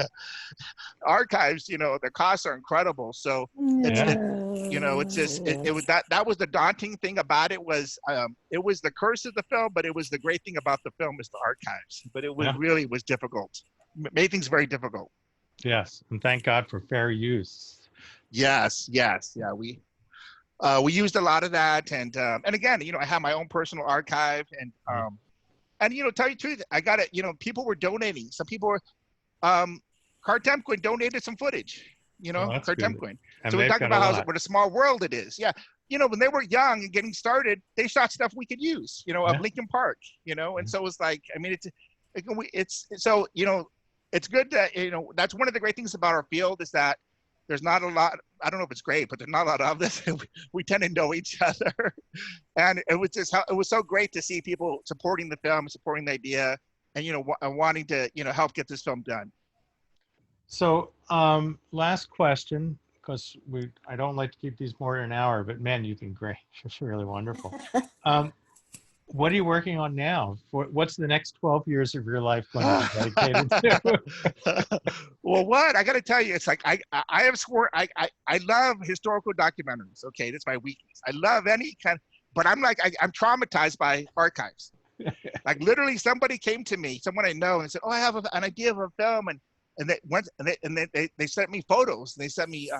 Archives, the costs are incredible. So it's just it was that was the daunting thing about it was the curse of the film, but it was the great thing about the film is the archives. But it was really was difficult. Made things very difficult. Yes, and thank God for fair use. Yes, yeah, we used a lot of that, and again, I have my own personal archive, and tell you the truth, I got it. People were donating. Some people were, Cartemquin donated some footage. Cartemquin. So we talk about what a small world it is. Yeah, when they were young and getting started, they shot stuff we could use. Of Lincoln Park. And so it's like, I mean, it's good that, that's one of the great things about our field is that there's not a lot, I don't know if it's great, but there's not a lot of this. We tend to know each other. And it was so great to see people supporting the film, supporting the idea, and, wanting to, help get this film done. So last question, because I don't like to keep these more than an hour, but man, you've been great. It's really wonderful. What are you working on now? What's the next 12 years of your life going to be dedicated to? Well, I got to tell you, it's like I have sworn I love historical documentaries. Okay, that's my weakness. I love any kind, but I'm traumatized by archives. Like literally, somebody came to me, someone I know, and said, "Oh, I have an idea of a film," and they sent me photos. They sent me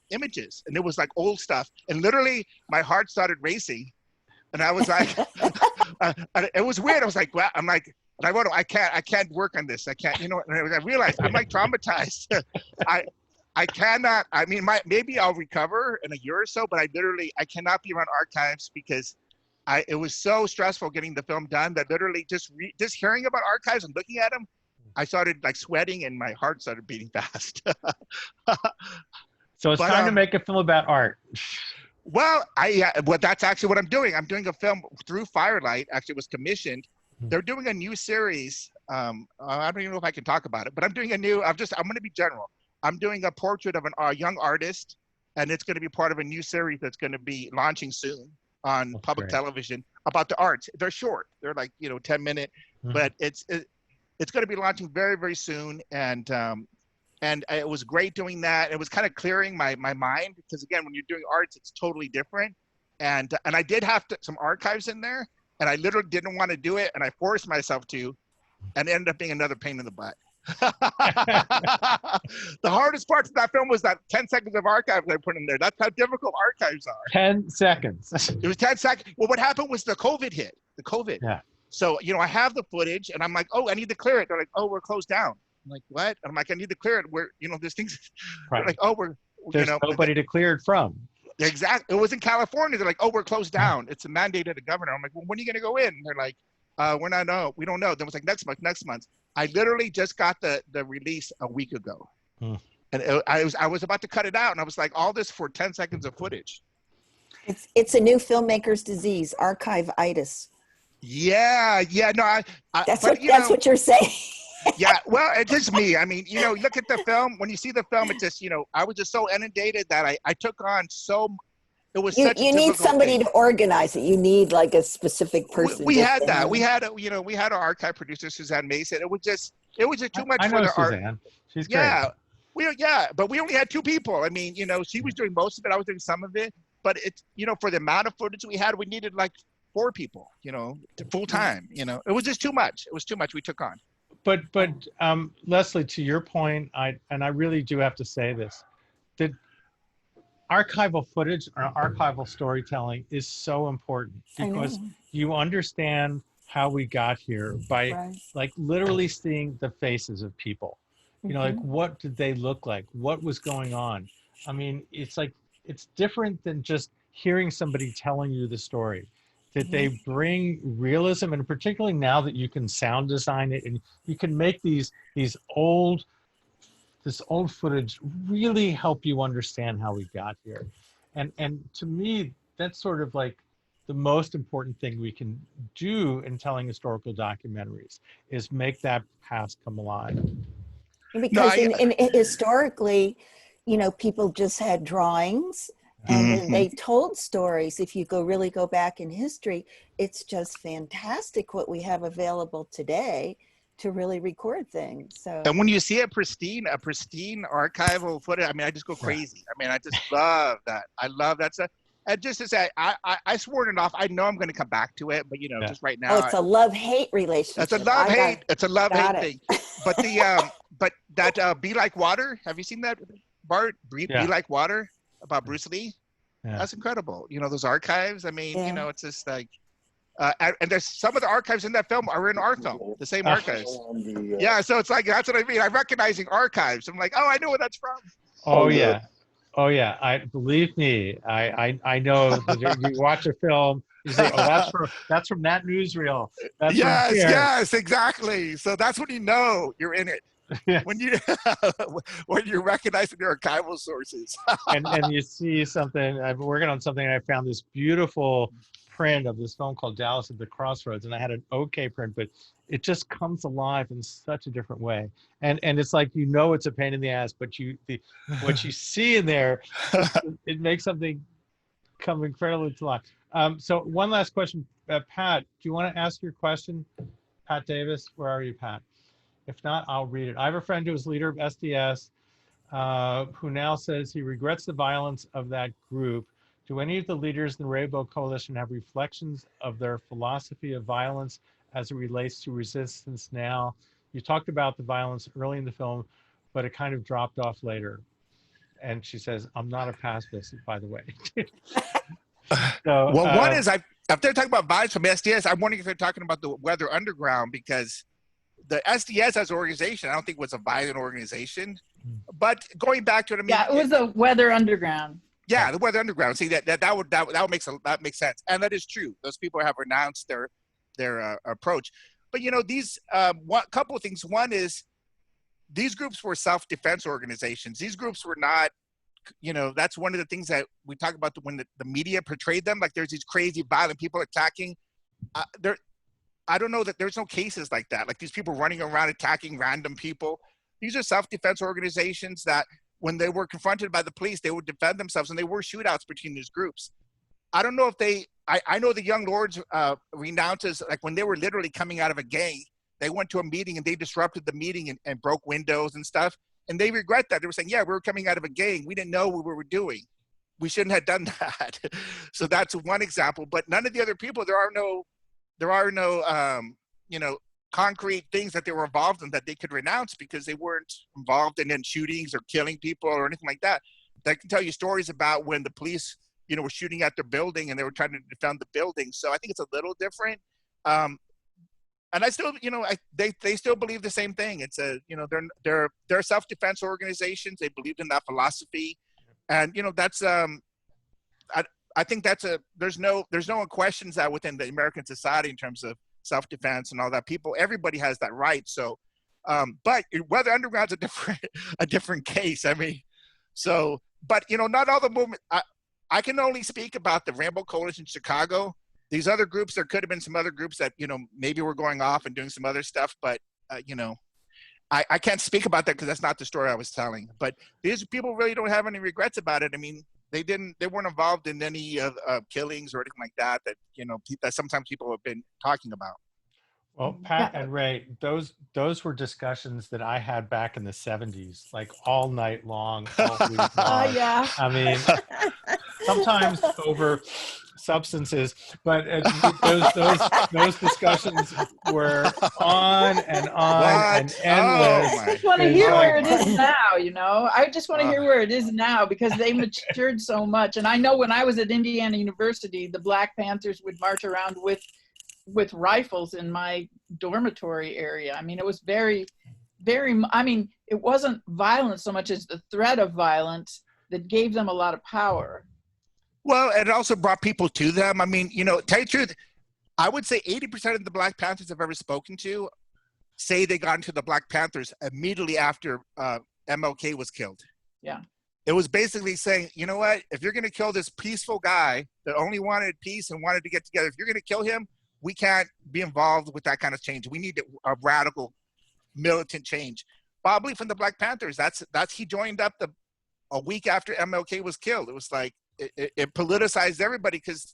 images, and it was like old stuff. And literally, my heart started racing. And I was like, it was weird. I was like, well, I can't work on this. I can't, and I realized I'm like traumatized. I cannot, I mean, maybe I'll recover in a year or so, but I cannot be around archives because it was so stressful getting the film done that literally just hearing about archives and looking at them, I started like sweating and my heart started beating fast. So it's time to make a film about art. Well, that's actually what I'm doing. I'm doing a film through Firelight. Actually, it was commissioned. They're doing a new series. I don't even know if I can talk about it, but I'm doing I'm going to be general. I'm doing a portrait of a young artist, and it's going to be part of a new series that's going to be launching soon on public television about the arts. They're short. They're like, 10-minute, but it's going to be launching very, very soon. And it was great doing that. It was kind of clearing my mind because again, when you're doing arts, it's totally different. And I did have some archives in there, and I literally didn't want to do it, and I forced myself to. and it ended up being another pain in the butt. The hardest parts of that film was that 10 seconds of archives I put in there. That's how difficult archives are. 10 seconds. It was 10 seconds. Well, what happened was the COVID hit. The COVID. Yeah. So, I have the footage and I'm like, oh, I need to clear it. They're like, oh, we're closed down. I'm like, what? And I'm like, I need to clear it. We're, there's things. Right. They're like, oh, there's nobody to clear it from. Exactly. It was in California. They're like, oh, we're closed down. It's a mandate of the governor. I'm like, well, when are you going to go in? And they're like, we don't know. Then it was like next month. I literally just got the release a week ago. And I was about to cut it out. And I was like, all this for 10 seconds of footage. It's a new filmmaker's disease, archive-itis. Yeah. No, that's what you're saying. Yeah, well, it's just me. I mean, look at the film. When you see the film, it's just, I was just so inundated that I took on it was such a you need somebody to organize it. You need like a specific person. We had that. We had our archive producer, Suzanne Mason. It was just too much for the Suzanne. art. She's great. But we only had 2 people. I mean, she was doing most of it. I was doing some of it. But it's, for the amount of footage we had, we needed like 4 people, full time. It was just too much. It was too much we took on. But Leslie, to your point, I really do have to say this, that archival footage or archival storytelling is so important because you understand how we got here by like literally seeing the faces of people. Like what did they look like? What was going on? I mean, it's like, it's different than just hearing somebody telling you the story. That they bring realism, and particularly now that you can sound design it and you can make this old footage really help you understand how we got here. And to me, that's sort of like the most important thing we can do in telling historical documentaries is make that past come alive. Because historically, people just had drawings. And they told stories. If you really go back in history, it's just fantastic what we have available today to really record things. So, and when you see a pristine archival footage, I mean, I just go crazy. I mean, I just love that. I love that stuff. And just to say, I sworn it off. I know I'm going to come back to it, but just right now. Oh, it's a love-hate relationship. It's a love-hate. It's a love-hate thing. But but that Be Like Water. Have you seen that, Bart? Be Like Water. About Bruce Lee. That's incredible. Those archives. I mean, it's just like, and there's some of the archives in that film are in our film, the same archives. So it's like, that's what I mean. I'm recognizing archives. I'm like, oh, I know where that's from. Oh yeah. Believe me, I know that you watch a film, you say, oh, that's from that newsreel. That's yes, exactly. So that's when you're in it. Yes. When you're recognizing your archival sources. and you see something, I've been working on something, and I found this beautiful print of this film called Dallas at the Crossroads, and I had an okay print, but it just comes alive in such a different way. And it's like, it's a pain in the ass, but what you see in there, it makes something come incredibly to life. So one last question, Pat, do you want to ask your question? Pat Davis, where are you, Pat? If not, I'll read it. I have a friend who is leader of SDS who now says he regrets the violence of that group. Do any of the leaders in the Rainbow Coalition have reflections of their philosophy of violence as it relates to resistance now? You talked about the violence early in the film, but it kind of dropped off later. And she says, I'm not a pacifist, by the way. So, one is, if they're talking about violence from SDS, I'm wondering if they're talking about the Weather Underground, because the SDS as an organization, I don't think was a violent organization. But going back to it, I mean, it was the Weather Underground. Yeah, the Weather Underground. See, that makes sense, and that is true. Those people have renounced their approach. But these couple of things. One is these groups were self-defense organizations. These groups were not. That's one of the things that we talk about when the media portrayed them. Like there's these crazy violent people attacking. I don't know that there's no cases like that. Like these people running around attacking random people. These are self-defense organizations that when they were confronted by the police, they would defend themselves, and there were shootouts between these groups. I don't know if I know the Young Lords renounces, like when they were literally coming out of a gang, they went to a meeting and they disrupted the meeting and broke windows and stuff. And they regret that. They were saying, yeah, we were coming out of a gang. We didn't know what we were doing. We shouldn't have done that. So that's one example. But none of the other people, there are no concrete things that they were involved in that they could renounce because they weren't involved in shootings or killing people or anything like that. They can tell you stories about when the police, were shooting at their building and they were trying to defend the building. So I think it's a little different. And I still, they still believe the same thing. It's they're self-defense organizations. They believe in that philosophy, and that's I think there's no one questions that within the American society in terms of self-defense and all that. Everybody has that right. So, but Weather Underground's a different case. I mean, so, but not all the movement. I can only speak about the Rainbow Coalition Chicago. These other groups, there could have been some other groups that maybe were going off and doing some other stuff, but I can't speak about that because that's not the story I was telling. But these people really don't have any regrets about it. I mean, they weren't involved in any killings or anything like that that sometimes people have been talking about. Well, Pat and Ray, those were discussions that I had back in the 70s, like all night long, all week long. Yeah. I mean, sometimes over substances, but those discussions were on and endless. I just want to hear where it is now, I just want to hear where it is now because they matured so much. And I know when I was at Indiana University, the Black Panthers would march around with rifles in my dormitory area. I mean, it was very, very, it wasn't violence so much as the threat of violence that gave them a lot of power. Well, it also brought people to them. I mean, tell you the truth, I would say 80% of the Black Panthers I've ever spoken to say they got into the Black Panthers immediately after MLK was killed. Yeah. It was basically saying, you know what, if you're going to kill this peaceful guy that only wanted peace and wanted to get together, if you're going to kill him, we can't be involved with that kind of change. We need a radical militant change. Probably from the Black Panthers, he joined up a week after MLK was killed. It was like, it politicized everybody because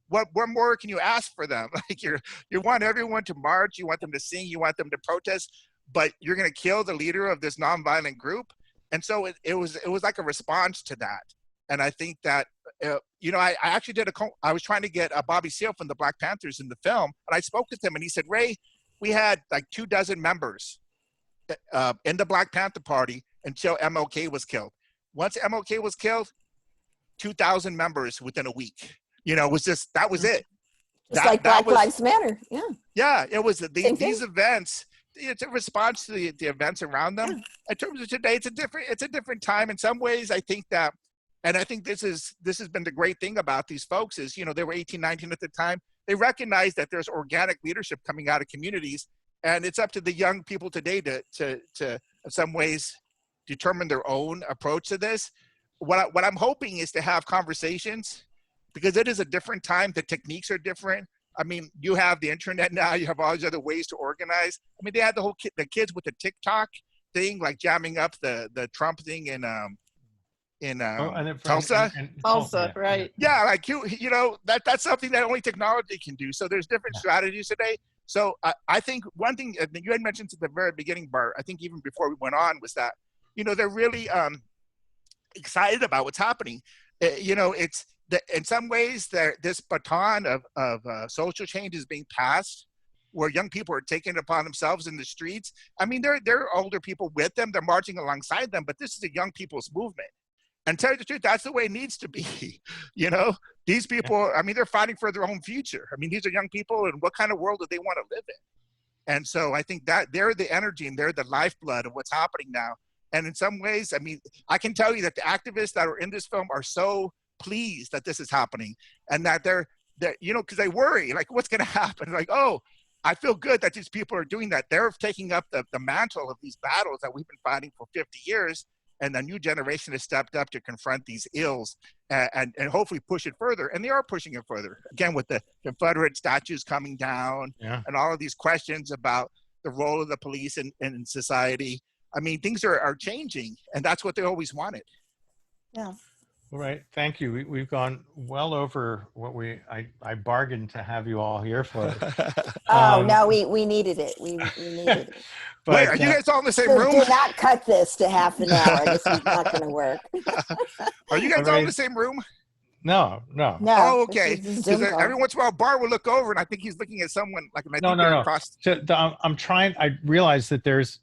what more can you ask for them? Like you want everyone to march, you want them to sing, you want them to protest, but you're going to kill the leader of this nonviolent group. And so it was like a response to that. And I think that, I actually I was trying to get Bobby Seale from the Black Panthers in the film, and I spoke with him and he said, Ray, we had like 24 members in the Black Panther Party until MLK was killed. Once MLK was killed, 2,000 members within a week. That was it. Just like Black Lives Matter. Yeah. Yeah, it was these events. It's a response to the events around them. Yeah. In terms of today, it's a different time in some ways. I think that, and I think this has been the great thing about these folks is, they were 18, 19 at the time. They recognize that there's organic leadership coming out of communities, and it's up to the young people today to in some ways determine their own approach to this. What I'm hoping is to have conversations, because it is a different time. The techniques are different. I mean, you have the internet now. You have all these other ways to organize. I mean, they had the kids with the TikTok thing, like jamming up the Trump thing in Tulsa. Tulsa, right? Yeah, like that's something that only technology can do. So there's different strategies today. So I think one thing you had mentioned at the very beginning, Bart, I think even before we went on, was that they're really excited about what's happening. It's in some ways this baton of social change is being passed, where young people are taking it upon themselves in the streets. I mean, there are older people with them, they're marching alongside them, but this is a young people's movement. And tell you the truth, that's the way it needs to be. These people, I mean, they're fighting for their own future. I mean, these are young people, and what kind of world do they want to live in? And so I think that they're the energy and they're the lifeblood of what's happening now. And in some ways, I mean, I can tell you that the activists that are in this film are so pleased that this is happening, and that they're because they worry, like, what's going to happen? Like, oh, I feel good that these people are doing that. They're taking up the mantle of these battles that we've been fighting for 50 years. And the new generation has stepped up to confront these ills and hopefully push it further. And they are pushing it further. Again, with the Confederate statues coming down and all of these questions about the role of the police in society. I mean, things are changing, and that's what they always wanted. Yeah. All right. Thank you. We've gone well over what I bargained to have you all here for. No, we needed it. We needed it. But, wait, are you guys all in the same room? Do not cut this to half an hour. This is not going to work. Are you guys all in the same room? No, no. No. Oh, this okay. is a Because Zoom call. every once in a while, Bart will look over, and I think he's looking at someone. Like, and I No, think no, they're no. across. I'm trying. I realize that there's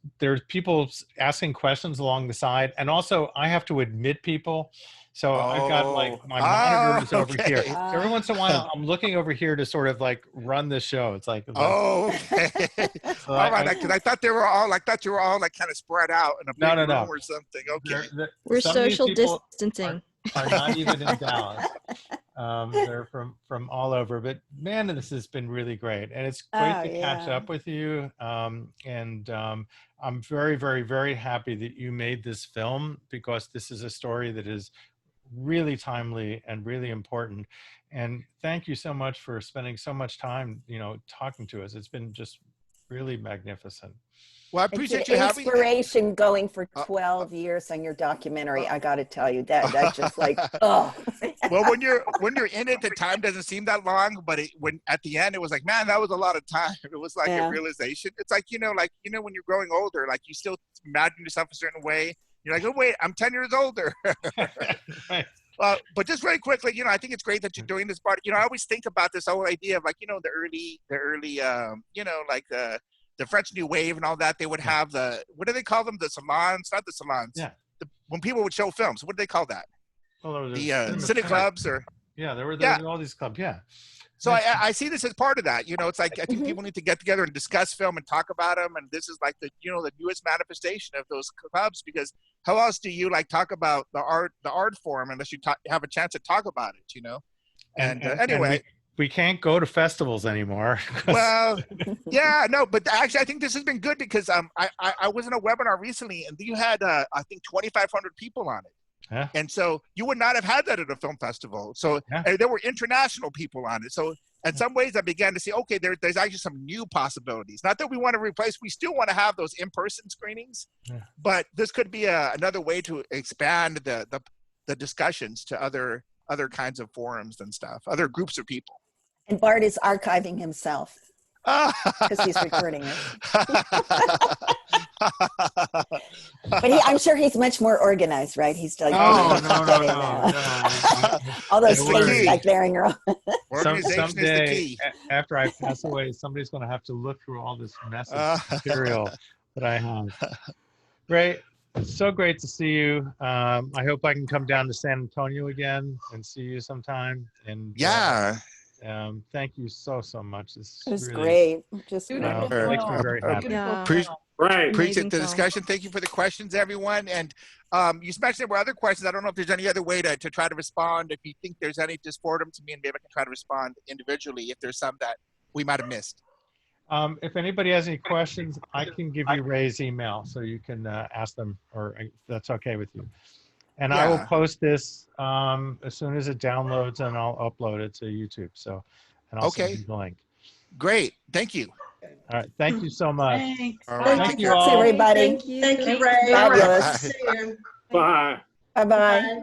people asking questions along the side, and also I have to admit people. So I've got like my monitor is over here. okay. So every once in a while, I'm looking over here to sort of like run the show. It's like Oh, okay. so All right, because I thought they were all. I thought you were all like kind of spread out in a big No, room or something. Okay. We're some of these social people distancing. are not even in Dallas. They're from all over. But man, this has been really great, and it's great Oh, to catch yeah. up with you. I'm very, very, very happy that you made this film, because this is a story that is really timely and really important. And thank you so much for spending so much time, talking to us. It's been just really magnificent. Well, I It's an appreciate you having. inspiration going for 12 years on your documentary. I got to tell you that just like, oh. Well, when you're in it, the time doesn't seem that long, but when at the end, it was like, man, that was a lot of time. It was like Yeah. a realization. It's like, when you're growing older, like you still imagine yourself a certain way. You're like, oh wait, I'm 10 years older. Right. But just very quickly, I think it's great that you're doing this part. I always think about this whole idea of like, the early, like the French New Wave and all that. They would have what do they call them? The salons, not the salons. Yeah. When people would show films, what do they call that? Well, there was The cinema cine club. clubs or. Yeah, there were all these clubs. Yeah. So I see this as part of that. It's like I think people need to get together and discuss film and talk about them. And this is like the newest manifestation of those clubs, because how else do you like talk about the art form unless you have a chance to talk about it, And anyway, and we can't go to festivals anymore. well, yeah, no, but actually I think this has been good because I was in a webinar recently and you had I think 2,500 people on it. Yeah. And so you would not have had that at a film festival. So there were international people on it. So in some ways I began to see, okay, there's actually some new possibilities. Not that we want to replace, we still want to have those in-person screenings, but this could be another way to expand the discussions to other kinds of forums and stuff, other groups of people. And Bart is archiving himself because he's recording it. But I'm sure he's much more organized, right? He's like, no. all those Don't worry. things like bearing your own. Organization is the Someday, key. after I pass away, somebody's going to have to look through all this message material that I have. Ray, it's so great to see you. I hope I can come down to San Antonio again and see you sometime. And Yeah. Thank you so much. It was great. Just makes me very happy. Yeah. Appreciate the film. discussion. Thank you for the questions, everyone. And you mentioned there were other questions. I don't know if there's any other way to try to respond. If you think there's any, just forward them to me and maybe I can try to respond individually if there's some that we might have missed. If anybody has any questions, I can give you Ray's email so you can ask them, or if that's okay with you. And I will post this as soon as it downloads, and I'll upload it to YouTube. So, and I'll send you the link. Great. Thank you. All right. Thank you so much. Thanks. All right. Thank you all. everybody. Thank you. Ray. Fabulous. See you. Bye. Bye-bye.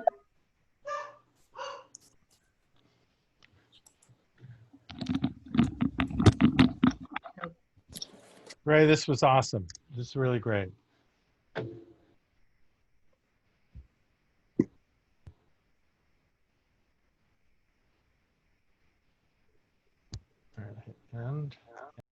Ray, this was awesome. This is really great. All right. And